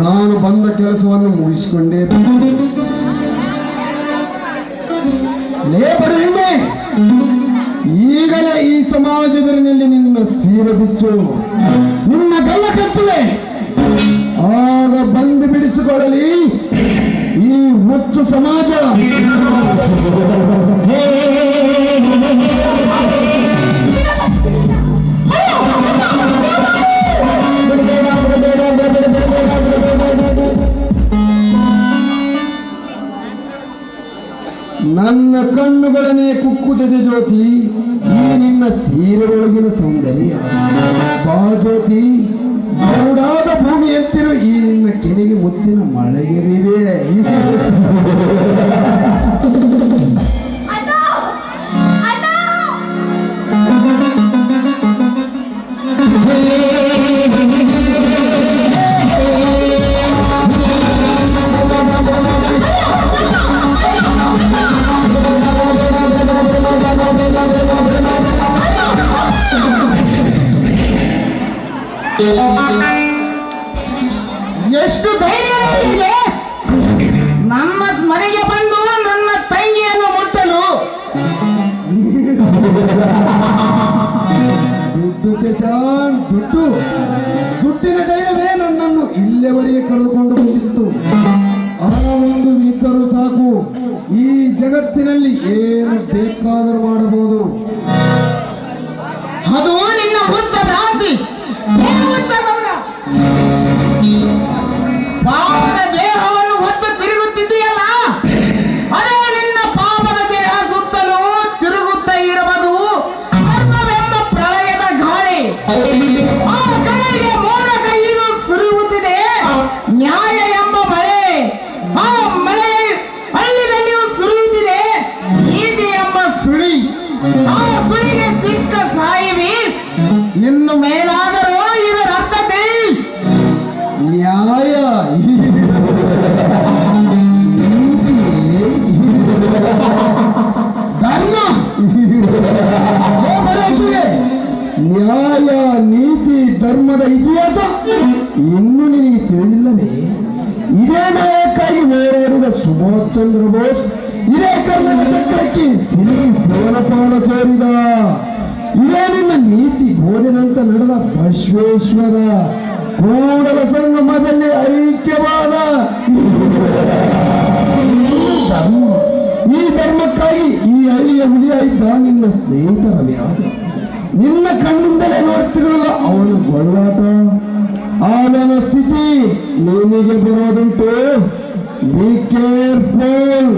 ನಾನು ಬಂದ ಕೆಲಸವನ್ನು ಮುಗಿಸಿಕೊಂಡೇ. ಲೇಬಡಿಂದೆ ಈಗಲೇ ಈ ಸಮಾಜದಲ್ಲಿ ನಿನ್ನ ಸೀರೆ ಬಿಚ್ಚು, ನಿನ್ನ ಗಲ್ಲ ಕಚ್ಚುವೆ. ಆಗ ಬಂದು ಬಿಡಿಸಿಕೊಳ್ಳಲಿ ಈ ಹುಚ್ಚು ಸಮಾಜ. ನನ್ನ ಕಣ್ಣುಗಳನ್ನೇ ಕುಕ್ಕುತ್ತದೆ ಜ್ಯೋತಿ ಈ ನಿನ್ನ ಸೀರೆ ಒಳಗಿನ ಸೌಂದರ್ಯ. ಬಾ ಜ್ಯೋತಿ, ಗೌಡಾದ ಭೂಮಿ ಎತ್ತಿರು ಈ ನಿನ್ನ ಕೆರೆಗೆ ಮುತ್ತಿನ ಮಳೆಗೆರಿವೆ. ಎಷ್ಟು ಧೈರ್ಯ ಇದೆ ನಮ್ಮ ಮನೆಗೆ ಬಂದು ನನ್ನ ತಂಗಿಯನ್ನು ಮುಟ್ಟಲು. ದುಡ್ಡು ಶಶಾಂಕ್, ದುಡ್ಡಿನ ಧೈರ್ಯವೇ ನನ್ನನ್ನು ಇಲ್ಲಿಯವರೆಗೆ ಕರೆದುಕೊಂಡು ಬಂದಿತ್ತು. ಹಣವೊಂದು ಇದ್ದರೂ ಸಾಕು, ಈ ಜಗತ್ತಿನಲ್ಲಿ ಏನು ಬೇಕಾದರೂ ಮಾಡಬಹುದು. ಅದು ನಿನ್ನ ಹುಚ್ಚ ಭ್ರಾಂತಿ. ಪಾಪದ ದೇಹವನ್ನು ಹೊತ್ತು ತಿರುಗುತ್ತಿದೆಯಲ್ಲ, ಅದೇ ನಿನ್ನ ಪಾಪದ ದೇಹ ಸುತ್ತಲೂ ತಿರುಗುತ್ತಾ ಇರಬಹುದು ಧರ್ಮವೆಂಬ ಪ್ರಳಯದ ಗಾಳಿ. ಆ ಗಾಳಿಗೆ ಮೋಡ ಕೈಯಿದು ಸುರಿಯುತ್ತಿದೆ ನ್ಯಾಯ ಎಂಬ ಮಳೆ. ಆ ಮಳೆ ಹಳ್ಳಿನಲ್ಲಿಯೂ ಸುರಿಯುತ್ತಿದೆ ನೀತಿ ಎಂಬ ಸುಳಿ. ಆ ಸುಳಿಗೆ ಸಿಕ್ಕ ಸಾಯಿವಿ. ಇನ್ನು ಮೇಲಾದರೂ ಇದರ ಅರ್ಥತೆ ನ್ಯಾಯ, ಧರ್ಮ, ನ್ಯಾಯ, ನೀತಿ, ಧರ್ಮದ ಇತಿಹಾಸ ಇನ್ನೂ ನಿನಗೆ ತಿಳಿದಿಲ್ಲವೇ? ಇದೇ ನ್ಯಾಯಕ್ಕಾಗಿ ಹೋರಾಡಿದ ಸುಭಾಷ್ ಚಂದ್ರ ಬೋಸ್ ಇದೇ ಕರ್ನಾಟಕ ಚಕ್ರಕ್ಕೆ ಸಿಲುಕಿ ಸೋಲಪಾನ ಸೇರಿದ. ಇದೇ ನಿನ್ನ ನೀತಿ ಬೋಧನಂತ ನಡೆದ ಬಸವೇಶ್ವರ ಕೂಡಲ ಸಂಗಮದಲ್ಲಿ ಐಕ್ಯವಾದ ಧರ್ಮ. ಈ ಧರ್ಮಕ್ಕಾಗಿ ಈ ಹಳ್ಳಿಯ ಹುಲಿಯಾಯಿದ್ದ ನಿನ್ನ ಸ್ನೇಹಿತರ ವಿರಾಜ. ನಿನ್ನ ಕಣ್ಣಿಂದಲೇ ನೋಡ್ತಿರಲ್ಲ ಅವನ ಗೊಳ್ಳಾಟ, ಅವನ ಸ್ಥಿತಿ. ನಿನಗೆ ಬರೋದುಂಟು. Be careful.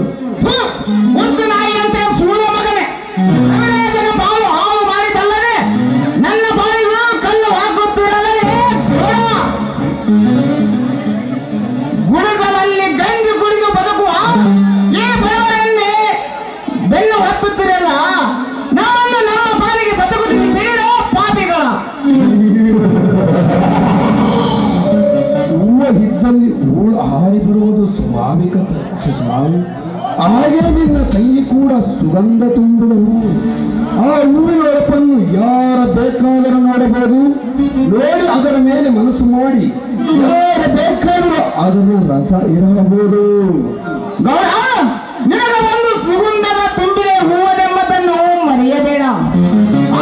ಹುಚ್ಚು ನಾಯಿಯಂತೆ ಸುಳ್ಳ ಮಗನೇ, ರವಿರಾಜನ ಬಾಳು ಹಾಳು ಮಾಡಿದಲ್ಲದೆ ನನ್ನ ಬಾಳಿಗೂ ಕಲ್ಲು ಹಾಕುತ್ತಿರಲೇ ಗುಡಿಸಲಲ್ಲಿ ಗಂಜಿ ಕುಡಿದು ಬದುಕುವ ಈ ಬಡವರನ್ನೇ ಬೆನ್ನು ಹತ್ತುತ್ತಿರಲ್ಲ. ನಮ್ಮನ್ನು ನಮ್ಮ ಪಾಲಿಗೆ ಬದುಕುತ್ತಿ ಬಿಡಿರೋ ಪಾಪಿಗಳ. ಹೂವು ಇದ್ದಲ್ಲಿ ಹೂಳು ಹಾರಿ ಬರುವುದು ಸ್ವಾಭಾವಿಕತೆ ಶಶಾಂಕ್. ಹಾಗೆ ನಿನ್ನ ತಂಗಿ ಕೂಡ ಸುಗಂಧ ತುಂಬಿದ ಹೂವು. ಆ ಹೂವಿನ ಒಳಪನ್ನು ಯಾರ ಬೇಕಾದರೂ ನೋಡಬಹುದು. ನೋಡಿ ಅದರ ಮೇಲೆ ಮನಸ್ಸು ಮಾಡಿ ಯಾರ ಬೇಕಾದರೂ ಅದರ ರಸ ಇರಬಹುದು. ಗೌಡ, ನಿನಗೆ ಒಂದು ಸುಗಂಧದ ತುಂಬಿದ ಹೂವನೆಂಬುದನ್ನು ಮರೆಯಬೇಡ.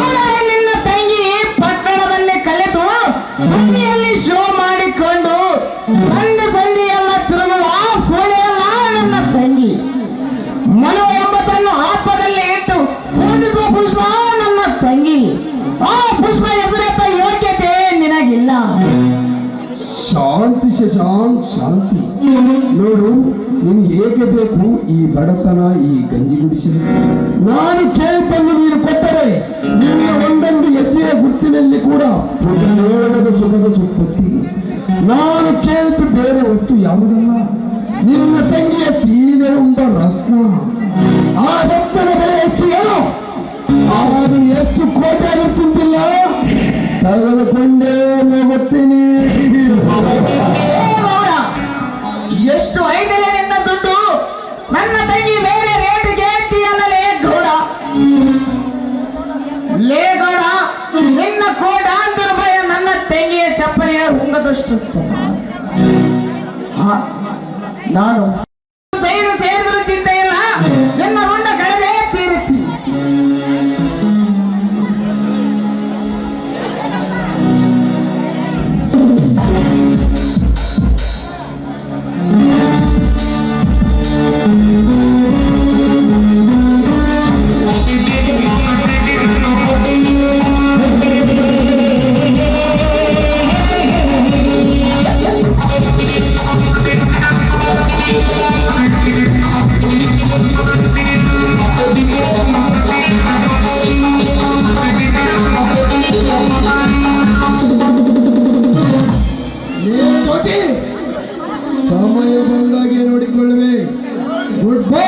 ಆದರೆ ನಿನ್ನ ತಂಗಿ ಪಟ್ಟಣದಲ್ಲಿ ಕಲಿತು ಮನೆಯಲ್ಲಿ ಶೋ ಮಾಡಿಕೊಂಡು ಸಂಧಿಯೆಲ್ಲ ತಿರುಗುವ ಸೋಳೆಯಲ್ಲ ನನ್ನ ತಂಗಿ. ಮನು ಎಂಬುದನ್ನು ಆತ್ಮದಲ್ಲಿ ಇಟ್ಟು ಪೂಜಿಸುವ ಪುಷ್ಪ ನನ್ನ ತಂಗಿ. ಆ ಪುಷ್ಪ ಹೆಸರೆತ್ತ ಯೋಗ್ಯತೆ ನಿನಗಿಲ್ಲ. ಶಾಂತಿ ಶಶಾಂಕ್, ಶಾಂತಿ. ನೋಡು, ನಿನಗೆ ಹೇಗೆ ಬೇಕು ಈ ಬಡತನ, ಈ ಗಂಜಿ ಗುಡಿಸಲು? ನಾನು ಕೇಳಿದ್ದನ್ನು ನೀನು ಕೊಟ್ಟರೆ ನಿನ್ನ ಒಂದೊಂದು ಹೆಜ್ಜೆಯ ಗುರ್ತಿನಲ್ಲಿ ಕೂಡ ಪುಟದ ಸುಖದ ಸುಪ್ಪತ್ತಿಗೆ. ನಾನು ಕೇಳಿದ್ದು ಬೇರೆ ವಸ್ತು ಯಾವುದಲ್ಲ, ನಿನ್ನ ತಂಗಿಯ ಸೀರೆಯೆಂಬ ರತ್ನ. ಆ ರತ್ನದ ಬೆಲೆ ಎಷ್ಟು ಹೇಳು? ಅದು ಎಷ್ಟು ಕೋಟೆ ಚಿಂತಿಲ್ಲ, ತೆಗೆದುಕೊಂಡೇ ಹೋಗುತ್ತೀನಿ. ಗೌಡ, ಎಷ್ಟು ಐದಲೇ ನಿನ್ನ ದುಡ್ಡು? ನನ್ನ ತಂಗಿ ಬೇರೆ ರೇಟ್ಗೆ ಹೇಳ್ತೀಯಲ್ಲೇ ಗೌಡ. ಲೇ ಗೌಡ, ನಿನ್ನ ಕೋಟಾಂತರ ರೂಪಾಯಿ ನನ್ನ ತಂಗಿಯ ಚಪ್ಪಲಿಯ ಹುಂಗದಷ್ಟು ಸಮಾನ. ನಾನು ಜೈಲು ಸೇರಿದ್ರು ಚಿಂತೆ ಇಲ್ಲ, ನಿನ್ನ ರುಂಡ ಕಡದೆ ತೀರುತ್ತೀನಿ. ಸಮಯ ಬಂದಾಗೆ ನೋಡಿಕೊಳ್ಳುವೆ. Good bye.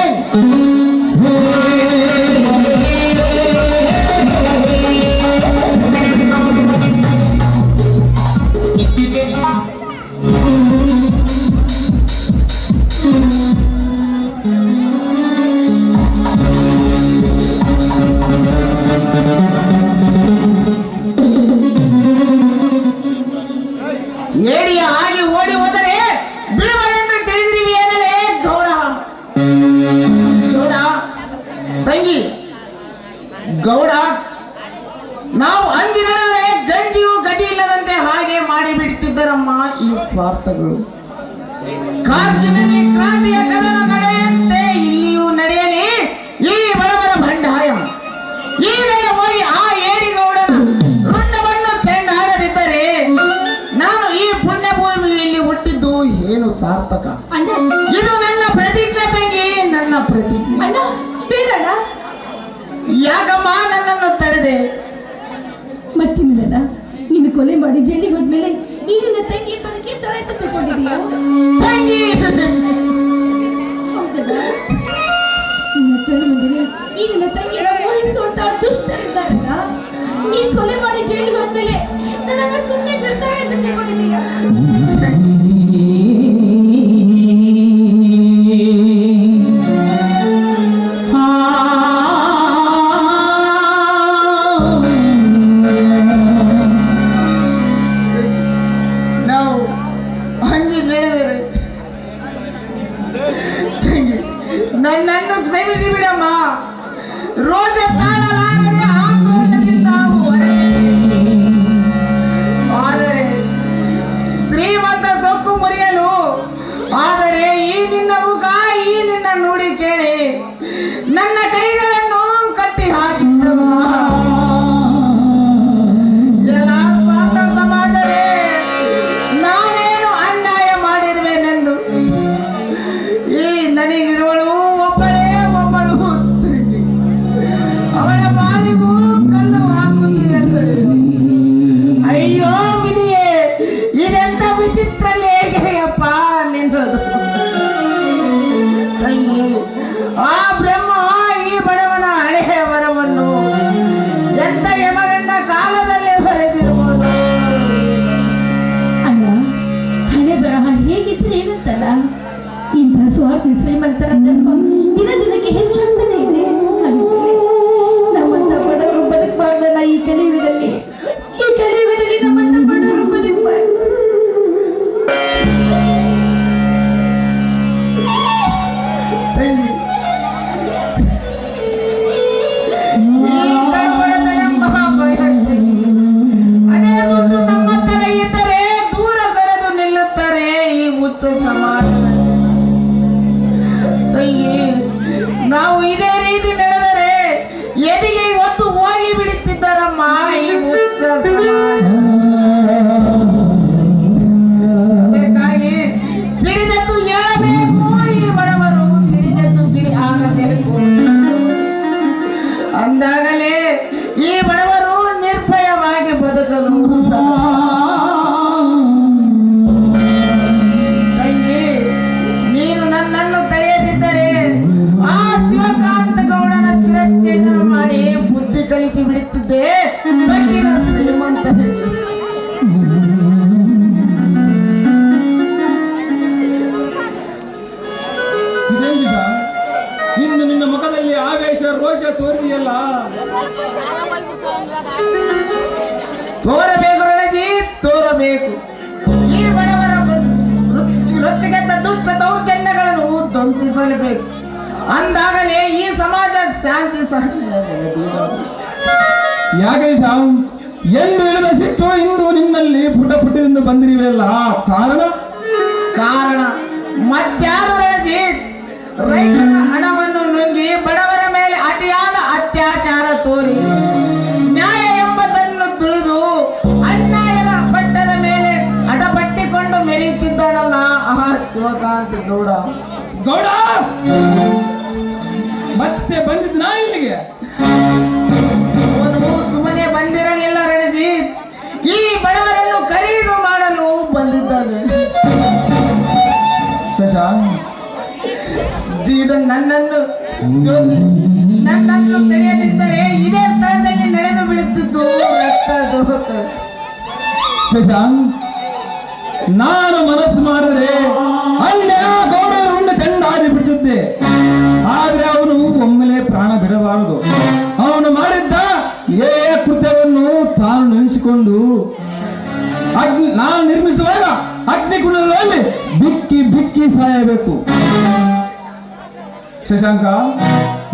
ಏಡಿಯ ಹಾಗೆ ಓಡಿ ಹೋದರೆ ಬಿಡುವರೆಂದು ತಿಳಿದಿರುವಿ ಏನಲೇ ಗೌಡ. ಗೌಡ ತಂಗಿ, ಗೌಡ, ನಾವು ಅಂದಿ ನಡೆದರೆ ಗಂಜಿಯು ಗತಿ ಇಲ್ಲದಂತೆ ಹಾಗೆ ಮಾಡಿ ಬಿಡುತ್ತಿದ್ದರಮ್ಮ ಈ ಸ್ವಾರ್ಥಗಳು. ಕಾಶ್ಮೀರದಲ್ಲಿ ಕ್ರಾಂತಿಯ ಕದನ ನಡೆಯುತ್ತೆ, ಇಲ್ಲಿಯೂ ನಡೆಯಲಿ ಈ ಬಡವರ ಬಂಡಾಯ. ಈಗಲೇ ಹೋಗಿ ಆ ಏಡಿಗೌಡನ ರುಂಡವನ್ನು ಚೆಂಡಾಡದಿದ್ದರೆ ನಾನು ಈ ಪುಣ್ಯ ಭೂಮಿಯಲ್ಲಿ ಹುಟ್ಟಿದ್ದು ಏನು ಸಾರ್ಥಕ? ಇದು ನನ್ನ ಪ್ರತಿಜ್ಞೆ ತಂಗಿ, ನನ್ನ ಪ್ರತಿಜ್ಞೆ. ಅಣ್ಣ ಬೇಡಣ್ಣ. ಯಾಕಮ್ಮ ನನ್ನನ್ನು ತಡೆದೆ? ಮತ್ತಿನ್ನಲ್ಲ, ನೀನು ಕೊಲೆ ಮಾಡಿ ಜೈಲಿಗೆ ಹೋದ್ಮೇಲೆ ಈ ನಿನ್ನ ತಂಗಿ ಬದುಕಿ ತಲೆ ತಕ್ಕೊಂಡಿದೀಯ. ತಂಗಿ, ಹೌದಲ್ಲ? ನಿನ್ನ ಕಣ್ಣು ಮುಂದೆ ಈ ನಿನ್ನ ತಂಗಿಯ ಮೋಹಿಸುವಂತ ದುಷ್ಟರಿದ್ದಾರಲ್ಲ, ನೀನ್ ಕೊಲೆ ಮಾಡಿ ಜೈಲಿಗೆ ಹೋದ್ಮೇಲೆ ನನ್ನನ್ನ ಸುಮ್ಮನೆ ಬಿಡ್ತಾರೆ ಅಂತ ತಿಳ್ಕೊಂಡಿದೀಯ. ನಾವು ಅಂಜಿ ನಡೆದರೆ ನನ್ನನ್ನು ಕ್ಷಮಿಸಿ ಬಿಡಮ್ಮ. ರೋಷ ತಾಳಲಾಗದೆ ಆಕ್ರೋಶದಿಂದ ಆದರೆ ಶ್ರೀಮಂತ ಸೊಕ್ಕು ಮುರಿಯಲು. ಆದರೆ ಈ ನಿನ್ನ ಮುಖ, ಈ ನಿನ್ನ ನುಡಿ ಕೇಳಿ ನನ್ನ ಕೈಗಳನ್ನು ಕಟ್ಟಿ ಹಾಕಿದ್ದಮ್ಮ. ಎಲ್ಲ ಸ್ವಾರ್ಥ ಸಮಾಜವೇ ನಾನೇನು ಅನ್ಯಾಯ ಹೇಳಿತ್ತಲ್ಲ, ಇಂತಹ ಸ್ವಾರ್ಥಿ ಶ್ರೀಮಂತರ ಧರ್ಮ ದಿನ ದಿನಕ್ಕೆ ಹೆಚ್ಚಾಗ್ತಾನೆ ಇದೆ. ಹಾಗಿದ್ರೆ ನಮ್ಮಂತ ಬಡವರು ಬದುಕಬಾರ್ದಲ್ಲ ಈ ಕಲಿಯುಗದಲ್ಲಿ ನಮ್ಮಂತ ಬಡವರು ಬದುಕಬಾರ್ದು. ಅದೇ ದುಡ್ಡು ನಮ್ಮ ಹತ್ರ ಇದ್ದರೆ ದೂರ ಸರಿದು ನಿಲ್ಲುತ್ತಾರೆ ಈ ಹುಚ್ಚ ಸಮಾಜದಲ್ಲಿ. ನಾವು ಇದೇ ರೀತಿ ನಡೆದರೆ ಎದಿಗೆ ಇವತ್ತು ಹೋಗಿ ಬಿಡುತ್ತಿದ್ದಾರಮ್ಮ ಈ ಹುಚ್ಚ ಸಮಾಜ. ಅದಕ್ಕಾಗಿ ಸಿಡಿದದ್ದು ಹೇಳಬೇಕು, ಈ ಬಡವರು ಸಿಡಿದದ್ದು ಗಿಡಿ ಆಗಬೇಕು. ಅಂದಾಗಲೇ ಈ ಬಡವರು ನಿರ್ಭಯವಾಗಿ ಬದುಕಲು ತಂಗಿ, ನೀನು ನನ್ನನ್ನು ತಡೆಯದಿದ್ದರೆ ಆ ಶಿವಕಾಂತ ಗೌಡನ ಚಿರಚ್ಛೇದನ ಮಾಡಿ ಬುದ್ಧಿ ಕಲಿಸಿ ಬಿಡುತ್ತಿದ್ದೆ ಬಗ್ಗಿನ ಶ್ರೀಮಂತನಿಗೆ. ಇದೇನ್ ಶಿಶ? ಇಂದು ನಿನ್ನ ಮುಖದಲ್ಲಿ ಆವೇಶ ರೋಷ ತೋರಿದೆಯಲ್ಲ. ತೋರಬೇಕು ರಣಜಿ, ತೋರಬೇಕು. ಈ ಬಡವರ ರೊಚ್ಚಿಗೆದ್ದ ದುಷ್ಟ ದೌರ್ಜನ್ಯಗಳನ್ನು ಧ್ವಂಸಿಸಲೇಬೇಕು. ಅಂದಾಗಲೇ ಈ ಸಮಾಜ ಶಾಂತಿ ಸಹ ಯಾಕೆ ಶಿಶ? ಎಂದು ಇಳಿದ ಸಿಟ್ಟು ಇಂದು ನಿನ್ನಲ್ಲಿ ಪುಟದಿಂದ ಬಂದಿರುವೆಯಲ್ಲ, ಕಾರಣ ಮತ್ಯಾರು ರಣಜಿತ್? ರೈತರ ಹಣವನ್ನು ನುಂಗಿ ಬಡವರ ಮೇಲೆ ಅತಿಯಾದ ಅತ್ಯಾಚಾರ ತೋರಿ ನ್ಯಾಯ ಎಂಬುದನ್ನು ತುಳಿದು ಅನ್ಯಾಯದ ಪಟ್ಟದ ಮೇಲೆ ಅಡಪಟ್ಟಿಕೊಂಡು ಮೆರೆಯುತ್ತಿದ್ದಾನಲ್ಲ ಆ ಶಿವಕಾಂತ ಗೌಡ. ಮತ್ತೆ ಬಂದಿದ್ದ ಇಲ್ಲಿಗೆ? ಅವನು ಸುಮ್ಮನೆ ಬಂದಿರಲಿಲ್ಲ ರಣಜಿತ್, ಈ ಬಡವರನ್ನು ಖರೀದು ಮಾಡಲು ಬಂದಿದ್ದಾನೆ. ಶಶಾಂಕ್, ನನ್ನನ್ನು ತೆಗೆಯದಿದ್ದರೆ ಇದೇ ಸ್ಥಳದಲ್ಲಿ ನಡೆದು ಬಿಡುತ್ತಿದ್ದು ರಕ್ತ. ಶಶಾಂಕ್, ನಾನು ಮನಸ್ಸು ಮಾಡಿದ್ರೆ ಅಲ್ಲೇ ಆ ಗೌರವವನ್ನು ಚೆಂದಾಡಿ ಬಿಡ್ತಿದ್ದೆ. ಆದ್ರೆ ಅವನು ಒಮ್ಮೆಲೆ ಪ್ರಾಣ ಬಿಡಬಾರದು. ಅವನು ಮಾಡಿದ್ದ ಕೃತ್ಯವನ್ನು ತಾನು ನೆನೆಸಿಕೊಂಡು ನಾನು ನಿರ್ಮಿಸುವಾಗ ಅಗ್ನಿಕುಂಡದಲ್ಲಿ ಬಿಕ್ಕಿ ಸಾಯಬೇಕು. ಶಶಾಂಕ,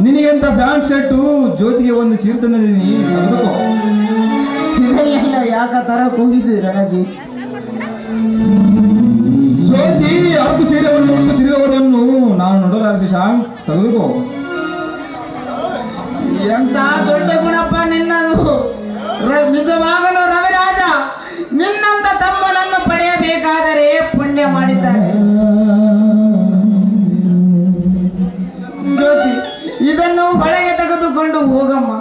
ನಿನಗೆಂತ ಪ್ಯಾಂಟ್ ಶರ್ಟು ಜ್ಯೋತಿಗೆ ಒಂದು ಸೀರೆ ತಂದಿದ್ದೀನಿ, ತೆಗೆದುಕೋ. ಇದೆಲ್ಲ ಯಾಕ ತರ ಹೋಗಿದ್ದೆ ರಣಜಿ? ಜ್ಯೋತಿ ಅರ್ಧ ಸೀರೆಯನ್ನು ಉಟ್ಟು ತಿರುಗುವುದನ್ನು ನಾನು ನೋಡಲಾರ. ಶಶಾಂಕ್, ತೆಗೆದುಕೋ. ಎಂತ ದೊಡ್ಡ ಗುಣಪ್ಪ ನಿನ್ನದು. ನಿಜವಾಗಲು ರವಿರಾಜ ನಿನ್ನಂತ ತಮ್ಮನನ್ನು ಪಡೆಯಬೇಕಾದರೆ ಪುಣ್ಯ ಮಾಡಿದ್ದಾರೆ. ಜ್ಯೋತಿ, ಇದನ್ನು ಒಳಗೆ ತೆಗೆದುಕೊಂಡು ಹೋಗಮ್ಮ.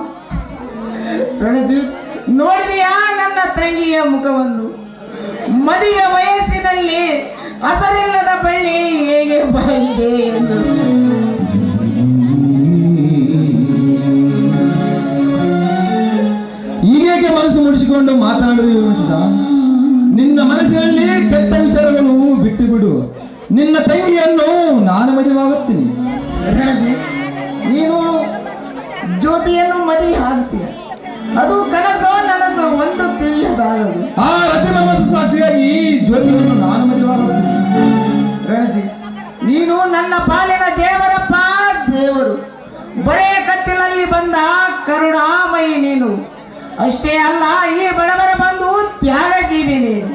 ರಣಜಿತ್, ನೋಡಿದೆಯಾ ನನ್ನ ತಂಗಿಯ ಮುಖವನ್ನು? ಮದುವೆ ವಯಸ್ಸಿನಲ್ಲಿ ಹಸರಿಲ್ಲದ ಬಳ್ಳಿ ಹೇಗೆ ಬಾಗಿದೆ ಎಂದು. ಈಗೇಕೆ ಮನಸ್ಸು ಮುಡಿಸಿಕೊಂಡು ಮಾತನಾಡಿದ? ನಿನ್ನ ಮನಸ್ಸಿನಲ್ಲಿ ಕೆಟ್ಟ ವಿಚಾರಗಳು ಬಿಟ್ಟು ಬಿಡು. ನಿನ್ನ ತಂಗಿಯನ್ನು ನಾನು ಮದುವೆಯಾಗುತ್ತೀನಿ. ರಣಜಿತ್, ನೀನು ಜ್ಯೋತಿಯನ್ನು ಮದುವೆ ಆಗ್ತೀಯ, ಅದು ಕನಸೋ ನನಸೋ ಒಂದು ತಿಳಿಯದಾಗದು. ಆ ರತಿಮತ ಸಾಕ್ಷಿಯಾಗಿ ಜ್ಯೋತಿಯನ್ನು ನಾನು ಮದುವೆಯಾಗುತ್ತೀನಿ. ರಣಜಿತ್, ನೀನು ನನ್ನ ಪಾಲಿನ ದೇವರಪ್ಪ, ದೇವರು. ಬರೇ ಕತ್ತಿಲಲ್ಲಿ ಬಂದ ಕರುಣಾಮಯಿ ನೀನು. ಅಷ್ಟೇ ಅಲ್ಲ, ಈ ಬಡವರ ಬಂಧು ತ್ಯಾಗ ಜೀವಿ ನೀನು.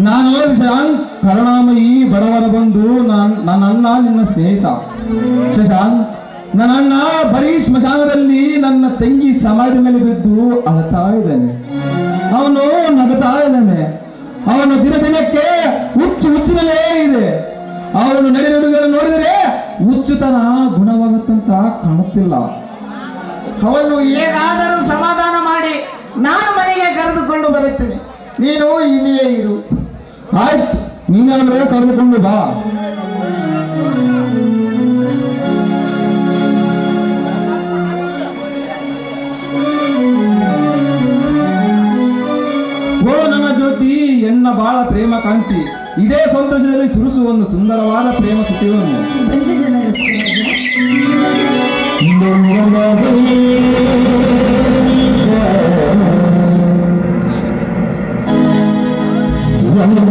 ನಾನು ಶಶಾಂಕ್, ಕರುಣಾಮಯಿ ಬಡವರ ಬಂಧು. ನನ್ನ ಅಣ್ಣ ನಿನ್ನ ಸ್ನೇಹಿತ. ಶಶಾಂಕ್, ನನ್ನ ಅಣ್ಣ ಬರೀ ಸ್ಮಶಾನದಲ್ಲಿ ನನ್ನ ತಂಗಿ ಸಮಾಧಿ ಮೇಲೆ ಬಿದ್ದು ಅಳತಾ ಇದ್ದಾನೆ. ಅವನು ನಗತಾ ಇದ್ದಾನೆ. ಅವನು ದಿನ ದಿನಕ್ಕೆ ಹುಚ್ಚಿನಲ್ಲೇ ಇದೆ. ಅವನು ನಡೆನುಡಿಗಳನ್ನು ನೋಡಿದರೆ ಹುಚ್ಚುತನ ಗುಣವಾಗುತ್ತಂತ ಕಾಣುತ್ತಿಲ್ಲ. ಅವನು ಹೇಗಾದರೂ ಸಮಾಧಾನ ಮಾಡಿ ನಾನು ಮನೆಗೆ ಕರೆದುಕೊಂಡು ಬರುತ್ತೇನೆ. ನೀನು ಇಲ್ಲಿಯೇ ಇರು. ಆಯ್ತು, ನೀನಾದ್ರೆ ಕರೆದುಕೊಂಡು ಬಾ. ಓ ನನ್ನ ಜ್ಯೋತಿ, ಎನ್ನ ಬಾಳ ಪ್ರೇಮ ಕಾಂತಿ. ಇದೇ ಸಂತೋಷದಲ್ಲಿ ಸುರಿಸುವ ಒಂದು ಸುಂದರವಾದ ಪ್ರೇಮ ಸುದ್ದಿಯನ್ನು ಬಂದ ಜನ ಒಂದು